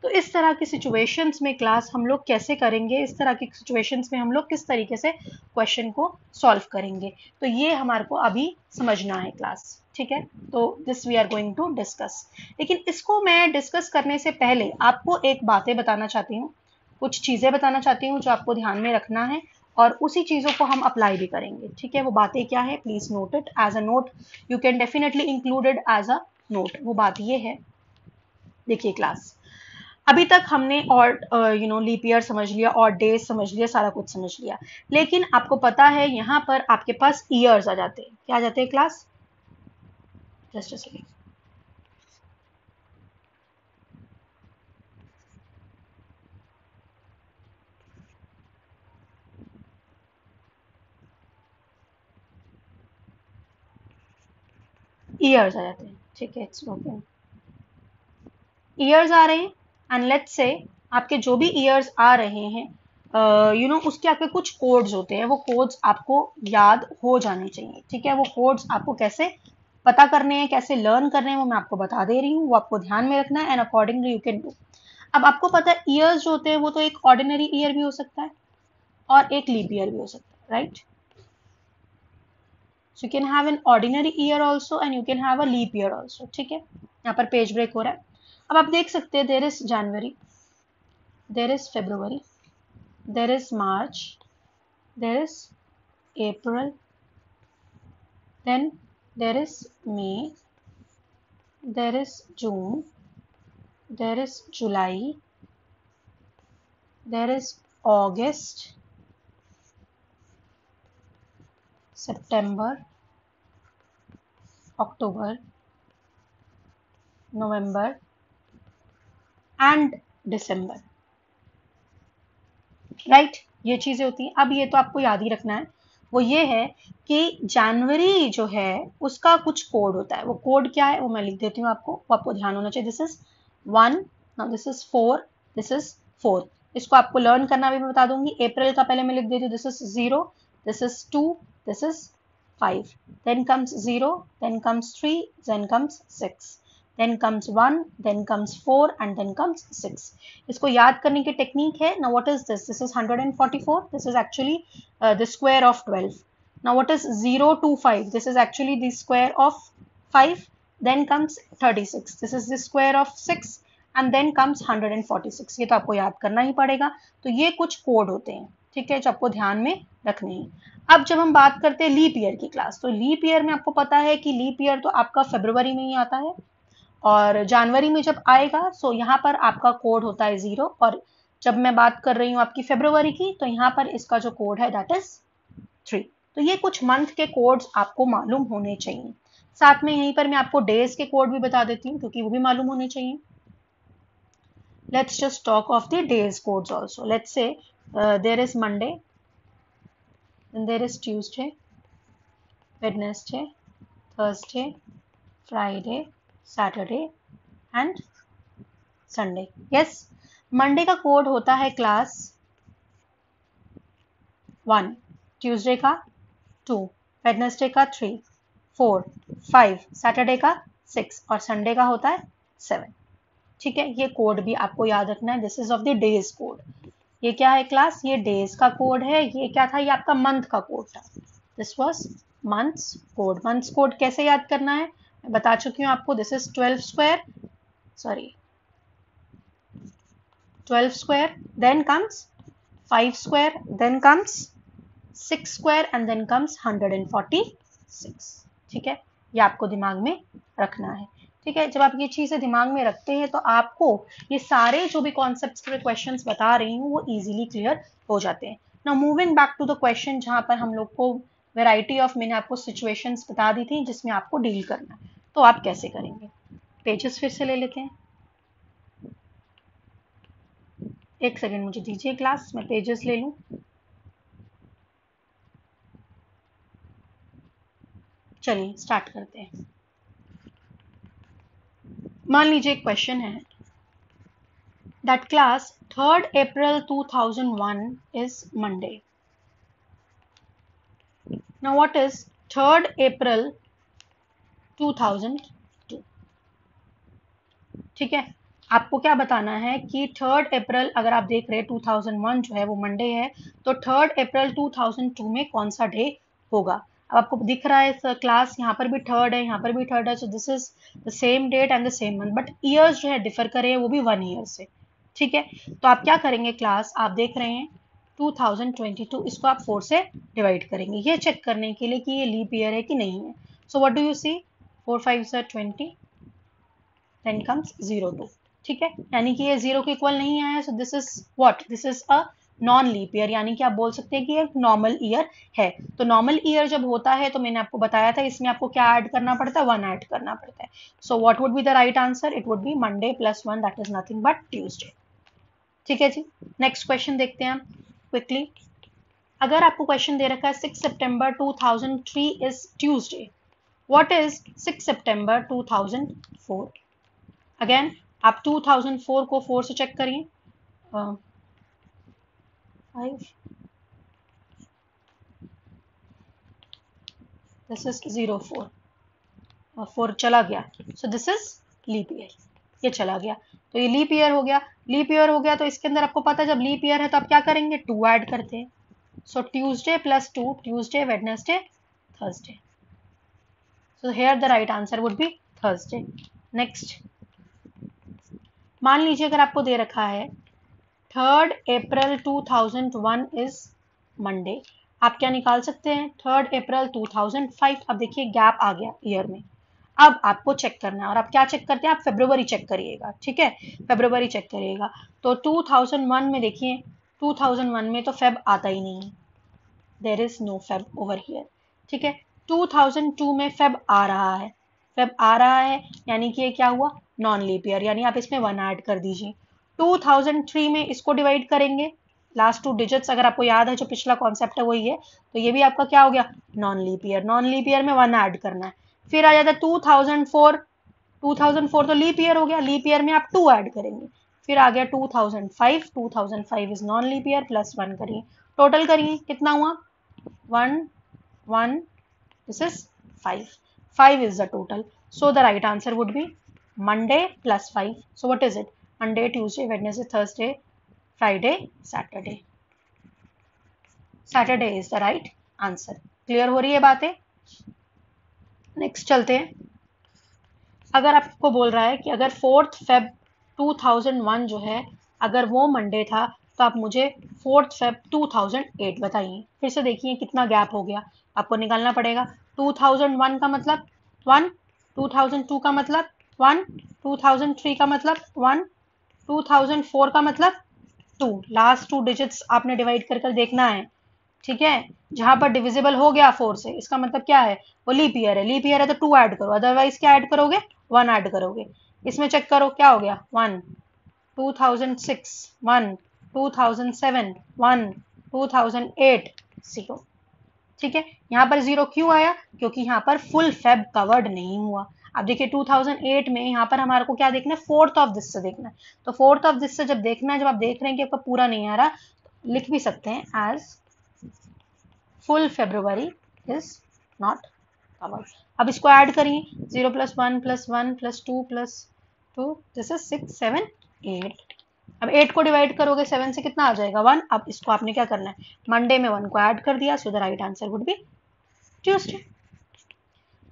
तो इस तरह की सिचुएशंस में क्लास हम लोग कैसे करेंगे, इस तरह की सिचुएशंस में हम लोग किस तरीके से क्वेश्चन को सॉल्व करेंगे, तो ये हमारे को अभी समझना है क्लास. ठीक है, तो this we are going to discuss. लेकिन इसको मैं डिस्कस करने से पहले आपको एक बातें बताना चाहती हूँ, कुछ चीज़ें बताना चाहती हूँ जो आपको ध्यान में रखना है और उसी चीज़ों को हम अप्लाई भी करेंगे. ठीक है, वो बातें क्या है, please note it as a note, you can definitely include it as a note. वो बात ये है, देखिए क्लास, अभी तक हमने और लीप ईयर समझ लिया और डेज समझ लिया, सारा कुछ समझ लिया, लेकिन आपको पता है यहाँ पर आपके पास ईयर्स आ जाते हैं. क्या आ जाते हैं class, just a second. Years आ जाते हैं. ठीक है, इट्स ओके. ईयर्स आ रहे हैं एंड लेट्स से आपके जो भी ईयर्स आ रहे हैं उसके आपके कुछ कोड्स होते हैं, वो कोड्स आपको याद हो जाने चाहिए. ठीक है, वो कोड्स आपको कैसे पता करने हैं, कैसे लर्न करने हैं, वो मैं आपको बता दे रही हूँ, वो आपको ध्यान में रखना है and accordingly you can do. अब आपको पता है ईयर्स जो होते हैं वो तो एक ऑर्डिनरी ईयर भी हो सकता है और एक लीप ईयर भी हो सकता है, right. So you can have an ordinary year also and you can have a leap year also. ठीक है, यहाँ पर पेज ब्रेक हो रहा है. अब आप देख सकते हैं there is January, there is February, there is March, there is April, then there is May, there is June, there is July, there is August, September, October, November and December. Right, ये चीजें होती हैं. अब ये तो आपको याद ही रखना है, वो ये है कि जनवरी जो है उसका कुछ कोड होता है. वो कोड क्या है वो मैं लिख देती हूँ आपको, वो आपको ध्यान होना चाहिए. This is 1, now this is 4, this is 4. इसको आपको लर्न करना भी मैं बता दूंगी. अप्रैल का पहले मैं लिख देती हूँ, this is 0, this is 2, this is 5, then comes 0, then comes 3, then comes 6, then comes 1, then comes 4 and then comes 6. इसको याद करने की टेक्निक है. now what is this, this is 144, this is actually the square of 12. Now what is 0 to 5? This is actually the square of 5. Then comes 36. This is the square of 6 and then comes 146. ये तो आपको याद करना ही पड़ेगा. तो ये कुछ code होते हैं, ठीक है, जो आपको ध्यान में रखने हैं. अब जब हम बात करते हैं लीप ईयर की क्लास, तो लीप ईयर में आपको पता है कि लीप ईयर तो आपका फरवरी में ही आता है और जनवरी में जब आएगा सो यहाँ पर आपका कोड होता है 0. और जब मैं बात कर रही हूँ आपकी फरवरी की, तो यहाँ पर इसका जो कोड है दैट इज 3. तो ये कुछ मंथ के कोड्स आपको मालूम होने चाहिए. साथ में यहीं पर मैं आपको डेज के कोड भी बता देती हूँ क्योंकि वो भी मालूम होने चाहिए. Let's just talk of the days codes also. Let's say there is Monday, then there is Tuesday, Wednesday, Thursday, Friday, Saturday and Sunday. Yes, Monday का कोड होता है क्लास 1, Tuesday का 2, Wednesday का 3, 4, 5, Saturday का 6 और Sunday का होता है 7. ठीक है, ये कोड भी आपको याद रखना है. This is of the days code. ये क्या है क्लास? ये डेज का कोड है. ये क्या था? ये आपका मंथ का कोड था. This was months code. Months code कैसे याद करना है मैं बता चुकी हूँ आपको. This is 12 square, sorry 12 square, then comes 5 square, then comes 6 square and then comes 146. ठीक है, ये आपको दिमाग में रखना है. ठीक है, जब आप ये चीजें दिमाग में रखते हैं तो आपको ये सारे जो भी कॉन्सेप्ट्स के क्वेश्चंस बता रही हूँ वो इजीली क्लियर हो जाते हैं. Now moving back to the question जहां पर हम लोग को वैरायटी ऑफ, मैंने आपको सिचुएशंस बता दी थी जिसमें आपको डील करना है. तो आप कैसे करेंगे? पेजेस फिर से ले लेते हैं. एक सेकेंड मुझे दीजिए क्लास, मैं पेजेस ले लूं. चलिए स्टार्ट करते हैं. मान लीजिए एक क्वेश्चन है that class 3rd April 2001 is Monday. Now what is 3rd April 2002? ठीक है, आपको क्या बताना है कि 3rd अप्रैल, अगर आप देख रहे हैं 2001 जो है वो मंडे है, तो 3rd अप्रैल 2002 में कौन सा डे होगा? अब आपको दिख रहा है क्लास, यहाँ पर भी 3rd है, यहाँ पर भी 3rd है. So this is the same date and the same month, but years जो है डिफर करे, वो भी 1 ईयर से. ठीक है, तो आप क्या करेंगे क्लास? आप देख रहे हैं 2022, इसको आप 4 से डिवाइड करेंगे ये चेक करने के लिए कि ये लीप ईयर है कि नहीं है. So what do you see? 4 5 20, then comes 02. ठीक है, यानी कि ये 0 के इक्वल नहीं आया. So this is what? This is a non leap year, यानी कि आप बोल सकते हैं कि एक नॉर्मल ईयर है. तो नॉर्मल ईयर जब होता है तो मैंने आपको बताया था इसमें आपको क्या ऐड करना पड़ता है? 1 ऐड करना पड़ता है. So what would be the right answer? It would be Monday plus 1, that is nothing but Tuesday. ठीक है जी, नेक्स्ट क्वेश्चन देखते हैं हम क्विकली. अगर आपको क्वेश्चन दे रखा है 6 सितंबर 2003 is Tuesday, what is 6 September 2004? Again आप 2004 को 4 से चेक करिए. 5, दिस इज 04, 4 चला गया. So this is leap year, ये चला गया तो ये लीप ईयर हो गया. लीप ईयर हो गया तो इसके अंदर आपको पता है जब लीप ईयर है तो आप क्या करेंगे? 2 ऐड करते हैं. So Tuesday plus 2, Tuesday, Wednesday, Thursday. So here the right answer would be Thursday. Next, मान लीजिए अगर आपको दे रखा है 3rd अप्रैल 2001 इज मंडे, आप क्या निकाल सकते हैं? 3rd अप्रैल 2005. अब देखिए गैप आ गया ईयर में. अब आपको चेक करना है और आप क्या चेक करते हैं? आप फरवरी चेक करिएगा. ठीक है, फरवरी चेक करिएगा. तो 2001 में देखिए, 2001 में तो फेब आता ही नहीं है, there is no Feb over here. ठीक है, 2002 में फेब आ रहा है, फेब आ रहा है यानी कि ये क्या हुआ? नॉन लीप ईयर, यानी आप इसमें 1 ऐड कर दीजिए. 2003 में इसको डिवाइड करेंगे, लास्ट 2 डिजिट्स अगर आपको याद है जो पिछला कॉन्सेप्ट है वही है, तो ये भी आपका क्या हो गया? Non leap year. Non leap year में 1 ऐड करना है. फिर आ जाता है 2004, 2004 तो लीप ईयर हो गया, लीप ईयर में आप 2 ऐड करेंगे. फिर आ गया 2005, 2005 is non leap year, plus 1 करिए, टोटल करिए कितना हुआ? 1 1, this is 5. 5 is the total. So the right answer would be Monday plus 5. So what is it? Monday, Tuesday, Wednesday, Thursday, Friday, Saturday. Saturday is the right answer. Clear हो रही है बातें? Next चलते हैं। अगर आपको बोल रहा है कि अगर 4 फेब 2001 जो है अगर वो मंडे था तो आप मुझे 4 फेब 2008 बताइए। फिर से देखिए कितना गैप हो गया, आपको निकालना पड़ेगा। 2001 का मतलब 1, 2002 का मतलब 1, 2003 का मतलब 1, 2004 का मतलब 2। लास्ट 2 डिजिट्स आपने डिवाइड कर कर देखना है, ठीक है। जहां पर डिविजिबल हो गया 4 से, इसका मतलब क्या है, वो लीप ईयर है। लीप ईयर है तो 2 ऐड करो, अदरवाइज क्या ऐड करोगे, 1 ऐड करोगे। इसमें चेक करो क्या हो गया, 1, 2006 1, 2007 1, 2008 0। ठीक है, यहाँ पर 0 क्यों आया, क्योंकि यहाँ पर फुल फेब कवर्ड नहीं हुआ। अब देखिए 2008 में यहाँ पर हमारे को क्या देखना है, 4th ऑफ दिस से देखना है। तो 4th ऑफ दिस से जब देखना है, जब आप देख रहे हैं कि आपका पूरा नहीं आ रहा, तो लिख भी सकते हैं as full February is not covered। अब इसको ऐड करिए, 0 + 1 + 1 + 2 + 2, दिस इज 6 7 8। अब 8 को डिवाइड करोगे 7 से, कितना आ जाएगा, 1। अब इसको आपने क्या करना है, मंडे में 1 को ऐड कर दिया, so the right answer would B Tuesday.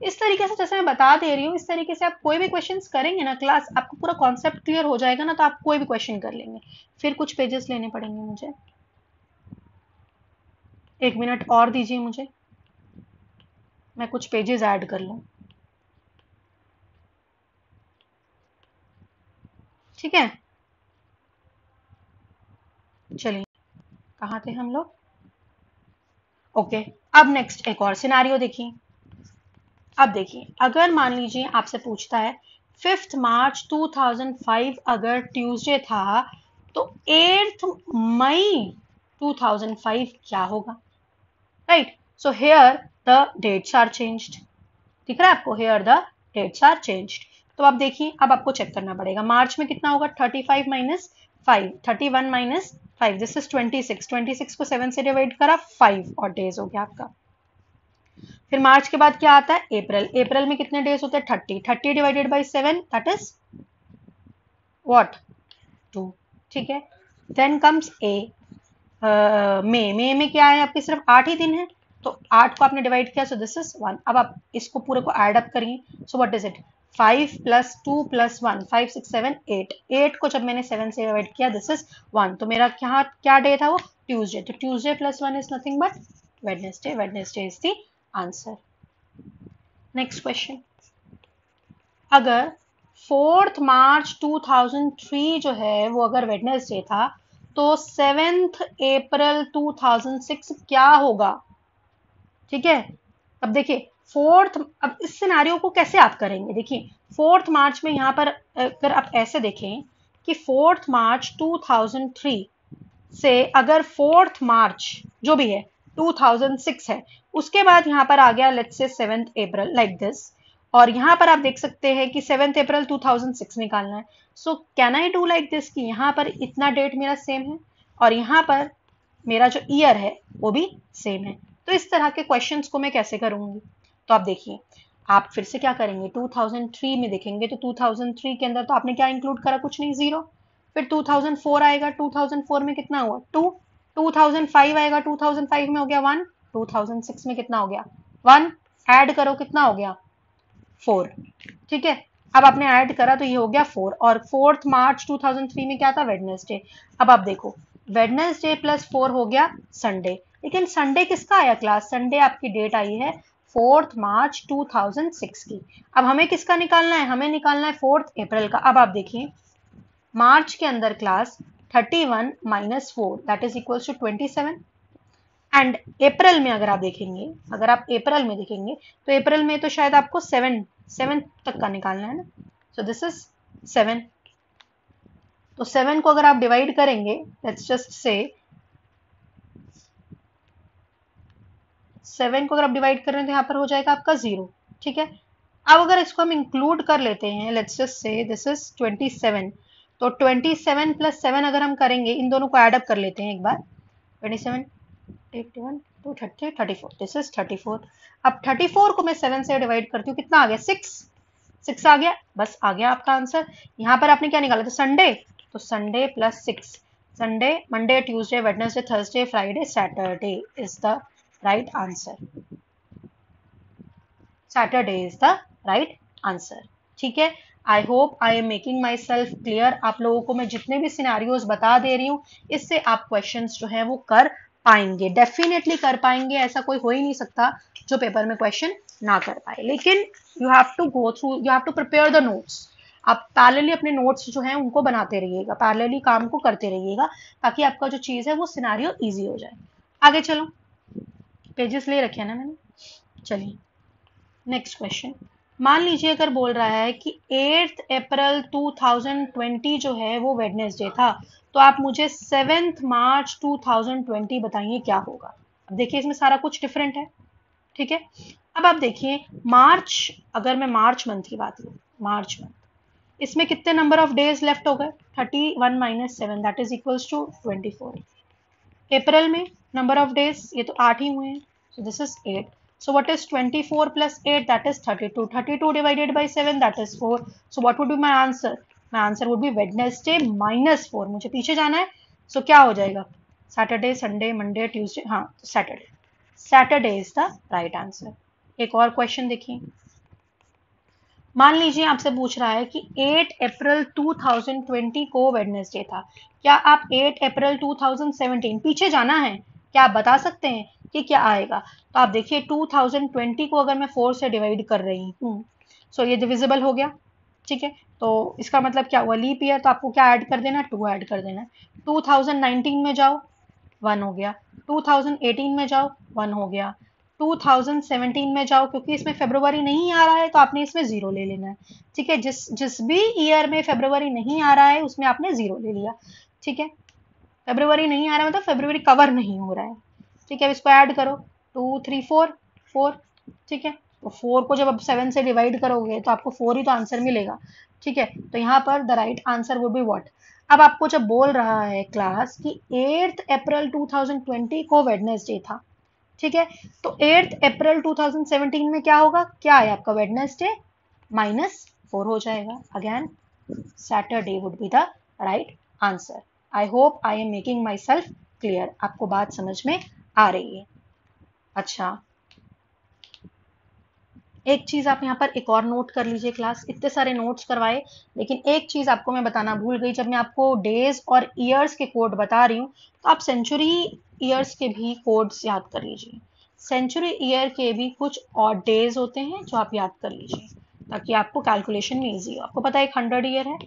इस तरीके से जैसे मैं बता दे रही हूँ, इस तरीके से आप कोई भी क्वेश्चंस करेंगे ना क्लास, आपको पूरा कॉन्सेप्ट क्लियर हो जाएगा ना, तो आप कोई भी क्वेश्चन कर लेंगे। फिर कुछ पेजेस लेने पड़ेंगे मुझे, 1 मिनट और दीजिए मुझे, मैं कुछ पेजेस ऐड कर लूँ, ठीक है। चलिए, कहाँ थे हम लोग, ओके। अब नेक्स्ट एक और सिनारियो देखिए। अब देखिए, अगर मान लीजिए आपसे पूछता है 5 मार्च 2005 अगर ट्यूसडे था तो 8 मई 2005 क्या होगा, right. So here the dates are changed, दिख रहा है आपको, here the dates are changed. तो अब देखिए, अब आपको चेक करना पड़ेगा, मार्च में कितना होगा, 35 माइनस 5, 31 माइनस 5, दिस इज 26। 26 को 7 से डिवाइड करा, 5 और डेज हो गया आपका। फिर मार्च के बाद क्या आता है, अप्रैल। अप्रैल में कितने डेज होते हैं, 30। 30 divided by 7, that is what, 2। ठीक है, देन कम्स ए, मई में क्या है आपके, सिर्फ 8 ही दिन है, तो 8 को आपने डिवाइड किया, सो दिस इज 1। अब आप इसको पूरे को ऐड अप करिए, सो व्हाट इज इट, 5 + 2 + 1, 5 6 7 8। 8 को जब मैंने 7 से डिवाइड किया, दिस इज 1। तो मेरा क्या डे था वो, ट्यूसडे। तो Tuesday + 1 is nothing but Wednesday. Wednesday is the answer. Next question, अगर 4 मार्च 2003 जो है वो अगर वेडनेसडे था तो 7 अप्रैल 2006 क्या होगा, ठीक है। अब देखिए 4th, अब इस सिनेरियो को कैसे आप करेंगे, देखिए 4 मार्च में यहाँ पर अगर आप ऐसे देखें कि 4 मार्च 2003 से अगर 4 मार्च जो भी है 2006 है, उसके बाद यहाँ पर आ गया let's say 7 April like this, और यहाँ पर आप देख सकते हैं कि 7 अप्रैल 2006 निकालना है। So can I do like this कि यहाँ पर इतना डेट मेरा सेम है और यहाँ पर मेरा जो ईयर है वो भी सेम है। तो इस तरह के क्वेश्चंस को मैं कैसे करूंगी, तो आप देखिए, आप फिर से क्या करेंगे, 2003 में देखेंगे तो 2003 के अंदर तो आपने क्या इंक्लूड करा, कुछ नहीं, 0। फिर 2004 आएगा, 2004 में कितना हुआ, 2। 2005 आएगा, 2005 में हो गया 1। 2006 में कितना हो गया, 1। ऐड करो, कितना हो गया, 4। ठीक है, अब आपने ऐड करा तो ये हो गया 4, और 4 मार्च 2003 में क्या था, वेडनेसडे। अब आप देखो, वेडनेसडे + 4 हो गया संडे, लेकिन संडे किसका आया क्लास, संडे आपकी डेट आई है 4 मार्च 2006 की। अब हमें किसका निकालना है, हमें निकालना है 4 अप्रैल का। अब आप देखिए, मार्च के अंदर class 31 - 4 that is equals to 27। And April में अगर आप देखेंगे, अगर आप अप्रैल में देखेंगे तो अप्रैल में तो शायद आपको 7 तक का निकालना है ना, सो दिस इज 7। तो 7 को अगर आप डिवाइड करेंगे, लेट्स जस्ट से 7 को अगर आप डिवाइड कर रहे हैं तो यहाँ पर हो जाएगा आपका 0। ठीक है, अब अगर इसको हम इंक्लूड कर लेते हैं, let's just say this is 27, तो 27 + 7 अगर हम करेंगे, इन दोनों को ऐड अप कर लेते हैं एक बार, 27 81 2 30 34, दिस इज 34। अब 34 को मैं 7 से डिवाइड करती हूँ, कितना आ गया, 6 आ गया, बस आ गया आपका आंसर। यहाँ पर आपने क्या निकाला था, संडे, तो Sunday + 6, Sunday, Monday, Tuesday, Wednesday, Thursday, Friday, Saturday is the right answer. Saturday is the right answer. ठीक है, I hope I am making myself clear. आप लोगों को मैं जितने भी सिनेरियोज बता दे रही हूँ, इससे आप क्वेश्चंस जो है वो कर पाएंगे, डेफिनेटली कर पाएंगे. ऐसा कोई हो ही नहीं सकता जो पेपर में क्वेश्चन ना कर पाए. लेकिन you have to go through, you have to prepare the notes. आप पैरेलली अपने नोट्स जो हैं उनको बनाते रहिएगा, पैरेलली काम को करते रहिएगा, ताकि आपका जो चीज है वो सिनेरियो इजी हो जाए. आगे चलो, पेजेस ले रखे हैं ना मैंने. चलिए नेक्स्ट क्वेश्चन. मान लीजिए अगर बोल रहा है कि 8 अप्रैल 2020 जो है वो वेडनेसडे था, तो आप मुझे 7 मार्च 2020 बताइए क्या होगा. अब देखिए इसमें सारा कुछ डिफरेंट है. ठीक है, अब आप देखिए मार्च, अगर मैं मार्च मंथ की बात करूं, मार्च मंथ, इसमें कितने नंबर ऑफ डेज लेफ्ट हो गए? 31 minus 7 that is equals to 24. April में नंबर ऑफ डेज ये तो 8 ही हुए हैं, सो this is 8. So what is 24 plus 8? That is 32. 32 divided by 7, that is 4. So what would be my answer? My answer would be Wednesday minus 4. मुझे पीछे जाना है, so क्या हो जाएगा? Saturday, Sunday, Monday, Tuesday. हाँ, Saturday. Saturday is the right answer. एक और क्वेश्चन देखिए. मान लीजिए आपसे पूछ रहा है कि 8 अप्रैल 2020 को वेडनेसडे था. क्या आप 8 अप्रैल 2017 पीछे जाना है? क्या आप बता सकते हैं कि क्या आएगा? तो आप देखिए 2020 को अगर मैं 4 से डिवाइड कर रही हूँ, सो ये डिविजिबल हो गया. ठीक है, तो इसका मतलब क्या हुआ? लीप ईयर, तो आपको क्या ऐड कर देना? 2 ऐड कर देना. 2019 में जाओ, 1 हो गया. 2018 में जाओ, 1 हो गया. 2017 में जाओ, क्योंकि इसमें फरवरी नहीं आ रहा है तो आपने इसमें 0 ले लेना है. ठीक है, जिस भी ईयर में फरवरी नहीं आ रहा है उसमें आपने 0 ले लिया. ठीक है, फरवरी नहीं आ रहा है मतलब फरवरी कवर नहीं हो रहा है. ठीक है, अब इसको ऐड करो. 2 3 4 4. ठीक है, तो 4 को जब आप 7 से डिवाइड करोगे तो आपको 4 ही तो आंसर मिलेगा. ठीक है, तो यहाँ पर the right answer would be what? अब आपको जब बोल रहा है क्लास कि 8 अप्रैल 2020 को वेडनेसडे था, ठीक है, तो 8 अप्रैल 2017 में क्या होगा? क्या है आपका? वेडनेसडे माइनस 4 हो जाएगा. Again Saturday would be the right answer. I hope I am making myself clear. आपको बात समझ में आ रही है? अच्छा, एक चीज आप यहाँ पर एक और नोट कर लीजिए. क्लास इतने सारे नोट्स करवाए, लेकिन एक चीज आपको मैं बताना भूल गई. जब मैं आपको डेज और ईयर्स के कोड बता रही हूँ, तो आप सेंचुरी ईयर्स के भी कोड्स याद कर लीजिए. सेंचुरी ईयर के भी कुछ और डेज होते हैं जो आप याद कर लीजिए, ताकि आपको कैलकुलेशन में ईजी हो. आपको पता है एक 100 ईयर है,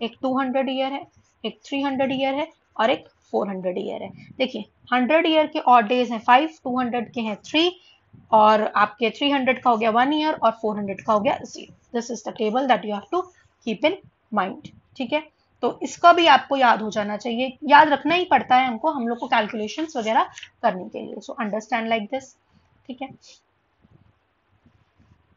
एक 200 ईयर है, एक 300 ईयर है और एक 400 ईयर है. देखिए 100 ईयर के और डेज हैं 5, 200 के हैं 3, और आपके 300 का हो गया 1 ईयर और 400 का हो गया 0. This is the table that you have to keep in mind. ठीक है, तो इसका भी आपको याद हो जाना चाहिए. याद रखना ही पड़ता है हमको, हम लोग को कैलकुलेशंस वगैरह करने के लिए. So understand like this. ठीक है,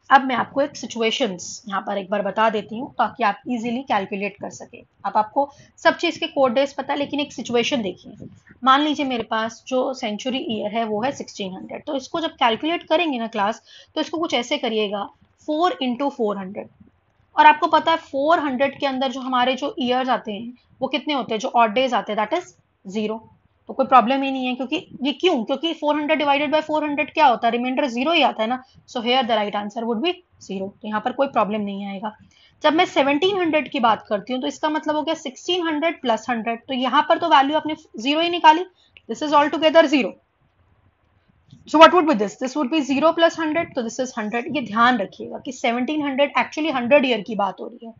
अब मैं आपको एक सिचुएशंस यहाँ पर एक बार बता देती हूँ ताकि आप इजीली कैलकुलेट कर सके. अब आपको सब चीज़ के कोड डेज पता है, लेकिन एक सिचुएशन देखिए. मान लीजिए मेरे पास जो सेंचुरी ईयर है वो है 1600. तो इसको जब कैलकुलेट करेंगे ना क्लास, तो इसको कुछ ऐसे करिएगा 4 इंटू 400. और आपको पता है 400 के अंदर जो हमारे जो ईयर्स आते हैं वो कितने होते हैं? जो ऑड डेज आते हैं दैट इज 0. तो कोई प्रॉब्लम ही नहीं है, क्योंकि ये क्यों? क्योंकि 400 डिवाइडेड बाय 400 क्या होता है? रिमाइंडर 0 ही आता है ना. सो here the right answer would B 0. तो यहाँ पर कोई प्रॉब्लम नहीं आएगा. जब मैं 1700 की बात करती हूँ तो इसका मतलब हो गया 1600 प्लस 100. तो यहाँ पर तो वैल्यू आपने 0 ही निकाली. This is all together 0. So what would be this? This would be 0 plus 100. तो this is 100. ये ध्यान रखिएगा कि 1700 एक्चुअली 100 ईयर की बात हो रही है.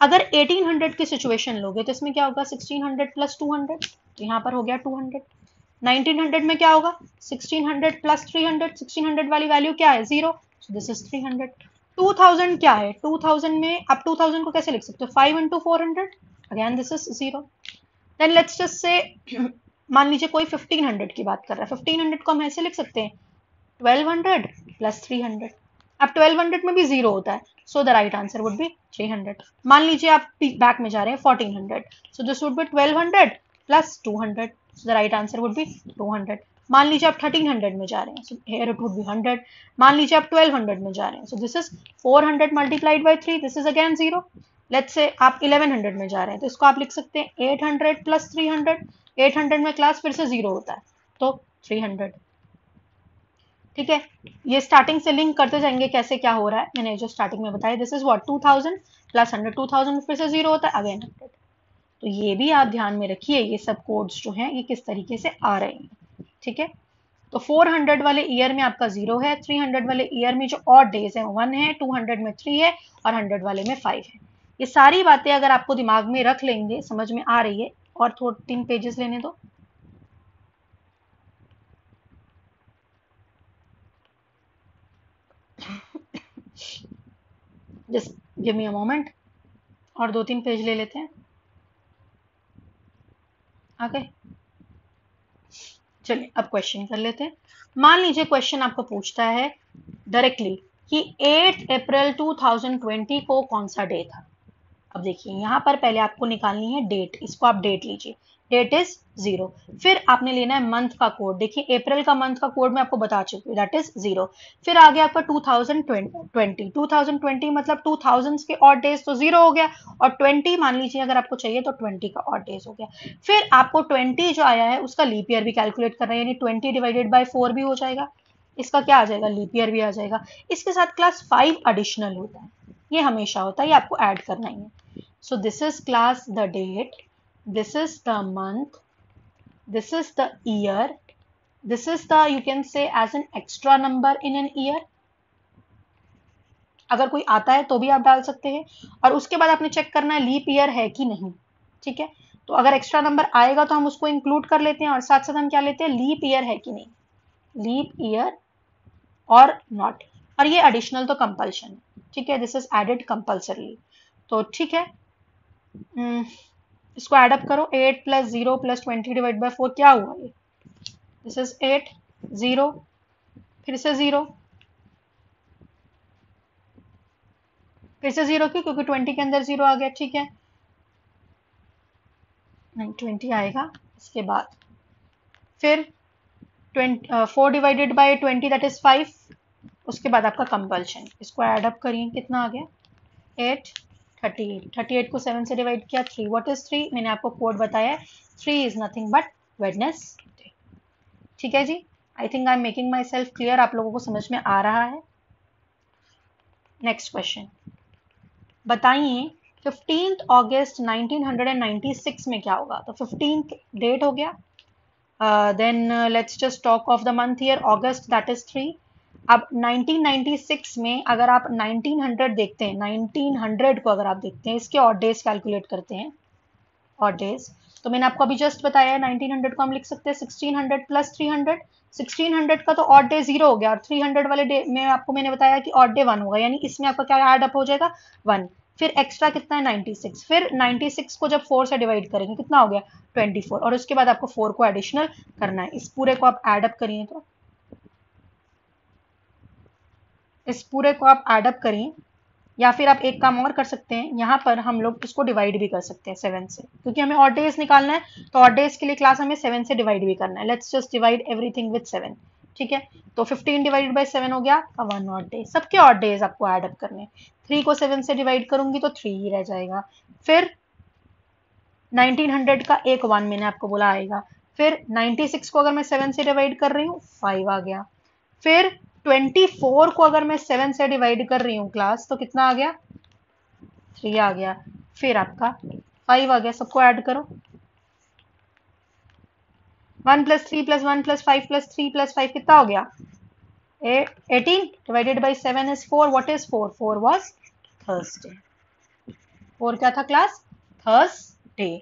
अगर 1800 की सिचुएशन लोगे तो इसमें क्या होगा? 1600 प्लस 200. तो यहाँ पर हो गया 200. 1900 में क्या होगा? 1600 प्लस 300. 1600 वाली वैल्यू क्या है? 0. So this is 300. 2000 क्या है? 2000 में आप 2000 को कैसे लिख सकते हो? 5 into 400. Again this is 0. Then let's just say मान लीजिए कोई 1500 की बात कर रहा है. 1500 को हम ऐसे लिख सकते हैं 1200 प्लस 300. अब 1200 में भी 0 होता है, so the right answer would B 300. मान लीजिए आप बैक में जा रहे हैं 1400, सो this would B 1200 plus 200. So the right answer would B 200. मान लीजिए आप 1300 में जा रहे हैं, so here it would be 100. मान लीजिए आप 1200 में जा रहे हैं, सो this is 400 multiplied by 3. This is again 0. Let's say आप 1100 में जा रहे हैं, तो इसको आप लिख सकते हैं 800 प्लस 300. 800 में क्लास फिर से 0 होता है, तो 300. ठीक है, ये स्टार्टिंग से लिंक करते जाएंगे कैसे क्या हो रहा है, मैंने जो स्टार्टिंग में बताया, दिस इज व्हाट 2000 प्लस 100, 2000 फिर से जीरो होता है, अगेन 100। तो ये भी आप ध्यान में रखिए, ये सब कोड्स जो हैं ये किस तरीके से आ रहे हैं। ठीक है, तो 400 वाले ईयर में आपका 0 है, 300 वाले ईयर में जो ऑड डेज है 1 है, 200 में 3 है और 100 वाले में 5 है। ये सारी बातें अगर आपको दिमाग में रख लेंगे, समझ में आ रही है, और थोड़े 3 पेजेस लेने दो। Just give me a moment, और 2-3 पेज ले लेते हैं। ओके, चलिए अब क्वेश्चन कर लेते हैं। मान लीजिए क्वेश्चन आपको पूछता है डायरेक्टली कि 8 अप्रैल 2020 को कौन सा डे था। अब देखिए यहाँ पर पहले आपको निकालनी है डेट, इसको आप डेट लीजिए, डेट इज 0। फिर आपने लेना है मंथ का कोड, देखिए अप्रैल का मंथ का कोड मैं आपको बता चुकी हूँ, दैट इज 0। फिर आ गया आपका 2020 मतलब 2000 के ऑड डेज, तो 0 हो गया, और 20 मान लीजिए अगर आपको चाहिए तो 20 का ऑड डेज हो गया। फिर आपको 20 जो आया है उसका लीप ईयर भी कैलकुलेट करना है, यानी 20 डिवाइडेड बाय 4 भी हो जाएगा, इसका क्या आ जाएगा, लीप ईयर भी आ जाएगा। इसके साथ क्लास 5 एडिशनल होता है, ये हमेशा होता है, ये आपको ऐड करना ही है। So this is class the date, this is the month, this is the year, this is the you can say as an extra number in an year. अगर कोई आता है तो भी आप डाल सकते हैं, और उसके बाद आपने चेक करना है लीप ईयर है कि नहीं। ठीक है, तो अगर एक्स्ट्रा नंबर आएगा तो हम उसको इंक्लूड कर लेते हैं, और साथ साथ हम क्या लेते हैं, लीप ईयर है कि नहीं, लीप ईयर और नॉट, और ये एडिशनल तो कंपल्शन है। ठीक है, दिस इज एडेड कंपल्सरली। तो ठीक है, इसको एडअप करो, 8 प्लस 0 प्लस 20 डिवाइड बाई 4 क्या हुआ, ये दिस इज 8, 0, फिर से 0, फिर से 0 क्योंकि 20 के अंदर 0 आ गया। ठीक है, नहीं 20 आएगा इसके बाद, फिर 4 डिवाइडेड बाई 20 दैट इज 5, उसके बाद आपका कंपल्शन, इसको एडअप करिए, कितना आ गया 8, 38, 38 को 7 से डिवाइड किया 3, व्हाट इज 3, मैंने आपको कोड बताया है, 3 इज नथिंग बट वेडनेसडे। ठीक है जी, I think I am making myself clear, आप लोगों को समझ में आ रहा है। नेक्स्ट क्वेश्चन, बताइए 15 अगस्त 1996 में क्या होगा। तो 15 डेट हो गया, then let's just talk of the month year, August that is 3। अब 1996 में अगर आप 1900 देखते हैं, 1900 को अगर आप देखते हैं, इसके ऑड डेज कैलकुलेट करते हैं, ऑड डेज, तो मैंने आपको अभी जस्ट बताया है 1900 को हम लिख सकते हैं 1600 प्लस 300। 1600 का तो ऑड डे 0 हो गया, और 300 वाले डे में आपको मैंने बताया कि ऑड डे 1 होगा, यानी इसमें आपका क्या ऐड अप हो जाएगा 1। फिर एक्स्ट्रा कितना है 96, फिर 96 को जब 4 से डिवाइड करेंगे कितना हो गया 24, और उसके बाद आपको 4 को एडिशनल करना है। इस पूरे को आप ऐड अप करिए, तो इस पूरे को आप ऐड अप करिए, या फिर आप एक काम और कर सकते हैं, यहाँ पर हम लोग इसको डिवाइड भी कर सकते हैं 7 से, क्योंकि हमें ऑड डेज निकालना है, तो ऑड डेज के लिए क्लास हमें 7 से डिवाइड भी करना है। Let's just divide everything with 7। ठीक है, तो 15 डिवाइडेड बाई 7 हो गया, 1 ऑड डे, सबके ऑड डेज आपको ऐड अप करने हैं। 3 को 7 से डिवाइड करूंगी तो 3 ही रह जाएगा, फिर 1900 का एक 1 मैंने आपको बोला आएगा, फिर 96 को अगर मैं 7 से डिवाइड कर रही हूँ 5 आ गया, फिर 24 को अगर मैं 7 से डिवाइड कर रही हूँ क्लास, तो कितना आ गया 3 आ गया, फिर आपका 5 आ गया, सबको ऐड करो, 1 plus 3 plus 1 plus 5 plus 3 plus 5 कितना हो गया 18 divided by 7 is 4, what is 4, 4 was Thursday, 4 क्या था क्लास, थर्सडे।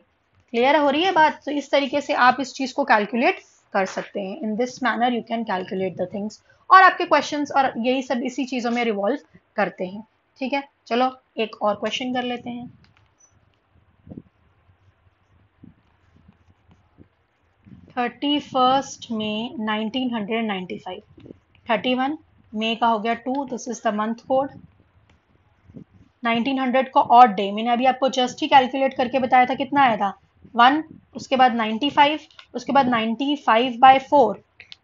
क्लियर हो रही है बात। तो इस तरीके से आप इस चीज को कैलकुलेट कर सकते हैं, in this manner you can calculate the things, और आपके क्वेश्चंस और यही सब इसी चीजों में रिवॉल्व करते हैं। ठीक है, चलो एक और क्वेश्चन कर लेते हैं। 31 मई 1995, 31 मई का हो गया 2, this is the month code. 1900 का ऑड डे मैंने अभी आपको जस्ट ही कैलकुलेट करके बताया था, कितना आया था 1, उसके बाद 95, उसके बाद 95 बाय 4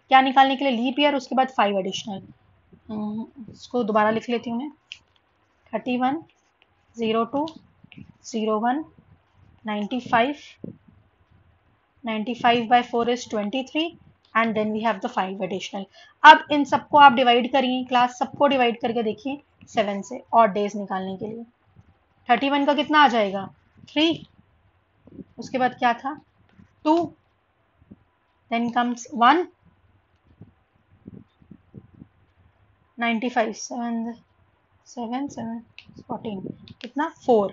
क्या निकालने के लिए लीप ईयर, उसके बाद 5 एडिशनल। इसको दोबारा लिख लेती हूँ मैं, 31 02 01 95 95 by 4 is 23, and then we have the 5 additional. अब इन सबको आप डिवाइड करिए, क्लास सबको डिवाइड करके देखिए 7 से ऑड डेज निकालने के लिए। 31 का कितना आ जाएगा 3, उसके बाद क्या था 2, देन कम्स 1, 95, 7 7 7 14 कितना 4।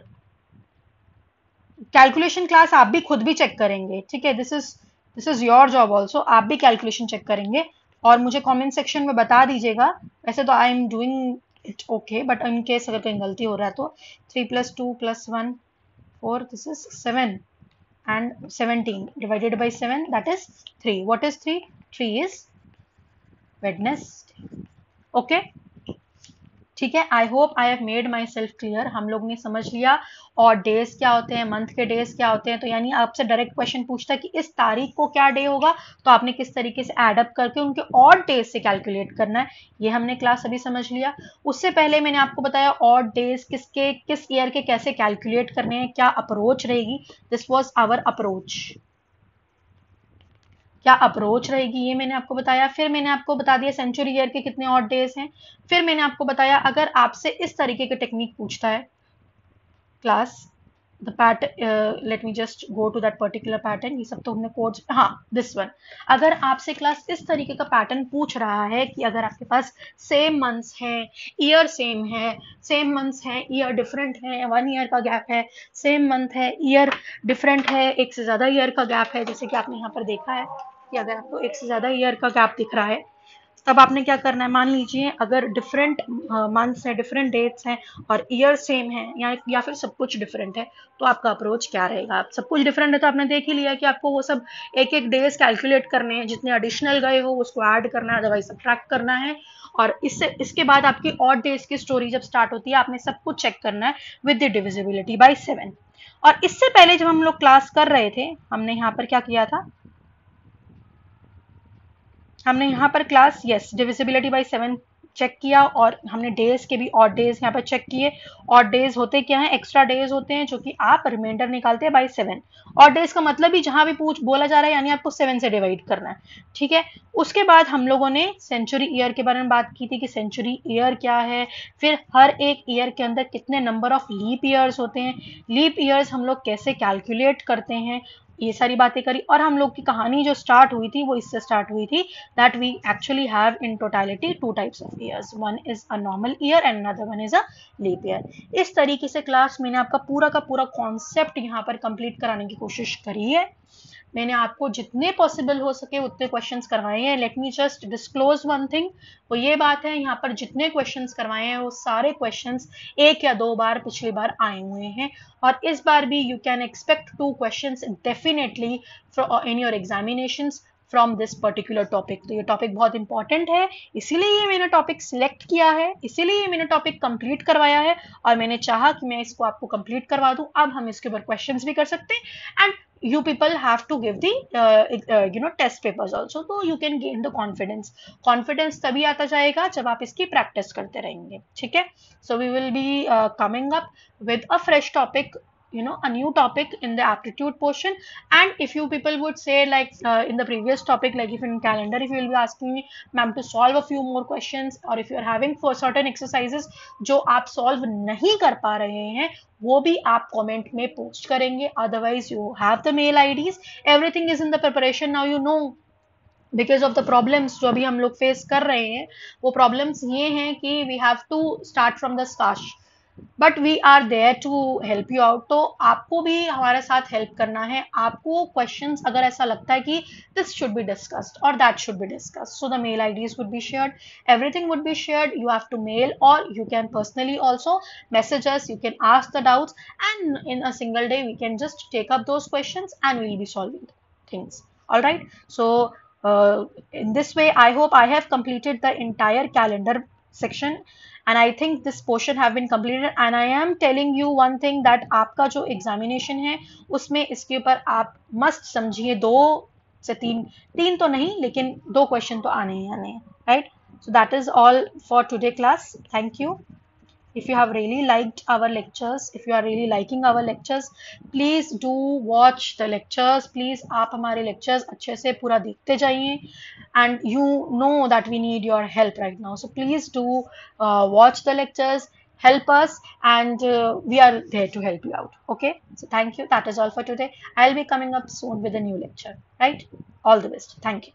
कैलकुलेशन क्लास आप भी खुद भी चेक करेंगे, ठीक है, this is your job also, आप भी कैलकुलेशन चेक करेंगे और मुझे कमेंट सेक्शन में बता दीजिएगा। वैसे तो I am doing it okay, but in case अगर कहीं गलती हो रहा है तो 3 + 2 + 1 4, this is 7 and 17 divided by 7, that is 3. What is 3? 3 is Wednesday. Okay, ठीक है। I hope I have made my self clear. हम लोग ने समझ लिया और डेज क्या होते हैं, मंथ के डेज क्या होते हैं। तो यानी आपसे डायरेक्ट क्वेश्चन पूछता है कि इस तारीख को क्या डे होगा, तो आपने किस तरीके से एडअप करके उनके ऑड डेज से कैलकुलेट करना है, ये हमने क्लास अभी समझ लिया। उससे पहले मैंने आपको बताया ऑड डेज किसके किस ईयर के कैसे कैलकुलेट करने हैं, क्या अप्रोच रहेगी। दिस वॉज आवर अप्रोच, क्या अप्रोच रहेगी ये मैंने आपको बताया। फिर मैंने आपको बता दिया सेंचुरी ईयर के कितने ऑड डेज हैं। फिर मैंने आपको बताया अगर आपसे इस तरीके की टेक्निक पूछता है class, the pattern, let me just go to that particular pattern, ये सब तो हमने कोड्स, हाँ दिस वन। अगर आपसे क्लास इस तरीके का पैटर्न पूछ रहा है कि अगर आपके पास सेम मंथ्स है, ईयर सेम है, सेम मंथ्स है ईयर डिफरेंट है, 1 ईयर का गैप है, सेम मंथ है ईयर डिफरेंट है, एक से ज्यादा ईयर का गैप है, जैसे कि आपने यहाँ पर देखा है कि अगर आपको एक से ज्यादा ईयर का गैप दिख रहा है, तब आपने क्या करना है, मान लीजिए अगर डिफरेंट मंथ्स हैं, डिफरेंट डेट्स हैं और ईयर सेम है या फिर सब कुछ डिफरेंट है, तो आपका अप्रोच क्या रहेगा। आप सब कुछ डिफरेंट है तो आपने देख ही लिया कि आपको वो सब एक एक डेज कैलकुलेट करने हैं, जितने एडिशनल गए हो उसको ऐड करना है, अदरवाइज सब्ट्रैक्ट करना है। और इसके बाद आपकी ऑड डेज की स्टोरी जब स्टार्ट होती है, आपने सब कुछ चेक करना है विद द डिविजिबिलिटी बाय 7। और इससे पहले जब हम लोग क्लास कर रहे थे, हमने यहाँ पर क्या किया था, हमने यहाँ पर class yes divisibility by 7 check किया और हमने डेज के भी ऑड डेज यहाँ पर चेक किए। ऑड डेज होते क्या हैं, एक्स्ट्रा डेज होते हैं जो कि आप रिमाइंडर निकालते हैं बाय 7। ऑड डेज का मतलब ही जहां भी बोला जा रहा है यानी आपको 7 से डिवाइड करना है, ठीक है। उसके बाद हम लोगों ने सेंचुरी ईयर के बारे में बात की थी कि सेंचुरी ईयर क्या है, फिर हर एक ईयर के अंदर कितने नंबर ऑफ लीप ईयर्स होते हैं, लीप ईयर्स हम लोग कैसे कैलकुलेट करते हैं, ये सारी बातें करी। और हम लोग की कहानी जो स्टार्ट हुई थी वो इससे स्टार्ट हुई थी that we actually have in totality 2 types of years, one is a normal year and another one is a leap year। इस तरीके से क्लास मैंने आपका पूरा का पूरा कॉन्सेप्ट यहाँ पर कंप्लीट कराने की कोशिश करी है। मैंने आपको जितने पॉसिबल हो सके उतने क्वेश्चंस करवाए हैं। Late me just disclose one thing, वो ये बात है यहाँ पर जितने क्वेश्चंस करवाए हैं वो सारे क्वेश्चंस 1 या 2 बार पिछली बार आए हुए हैं और इस बार भी you can expect 2 questions definitely in your examinations from this particular topic. तो ये टॉपिक बहुत इंपॉर्टेंट है, इसीलिए ये मैंने टॉपिक सिलेक्ट किया है, इसीलिए मैंने टॉपिक कंप्लीट करवाया है और मैंने चाहा कि मैं इसको आपको कंप्लीट करवा दूं। अब हम इसके ऊपर क्वेश्चंस भी कर सकते हैं and you people have to give the test papers also, so you can gain the confidence तभी आता जाएगा जब आप इसकी प्रैक्टिस करते रहेंगे, ठीक है। So we will be coming up with a fresh topic, a new topic in the aptitude portion। and if you people would say like in the previous topic, like if in calendar if you will be asking me ma'am to solve a few more questions, or if you are having for certain exercises जो आप solve नहीं कर पा रहे हैं वो भी आप कमेंट में पोस्ट करेंगे। Otherwise you have the mail IDs, everything is in the preparation now, you know because of the problems जो अभी हम लोग फेस कर रहे हैं, वो प्रॉब्लम्स ये हैं कि we have to start from the scratch, but we are there to help you out. तो आपको भी हमारे साथ हेल्प करना है। आपको क्वेश्चंस अगर ऐसा लगता है कि दिस शुड बी डिस्कस्ड और that should be discussed, so the mail IDs would be shared, everything would be shared, you have to mail और you can personally also message us, you can ask the doubts and in a single day we can just take up those questions and we'll be solving things, all right। So in this way I hope I have completed the entire calendar section and I think this portion have been completed and I am telling you one thing that आपका जो examination है उसमें इसके ऊपर आप must समझिए 2 से 3 तो नहीं लेकिन 2 क्वेश्चन तो आने ही आने हैं, right। So that is all for today class, thank you। if you have really liked our lectures, if you are really liking our lectures, please do watch the lectures. Please आप हमारे lectures अच्छे से पूरा देखते जाइए, and you know that we need your help right now. So please do watch the lectures, help us, and we are there to help you out. Okay, so thank you. That is all for today. I'll be coming up soon with a new lecture. Right? All the best. Thank you.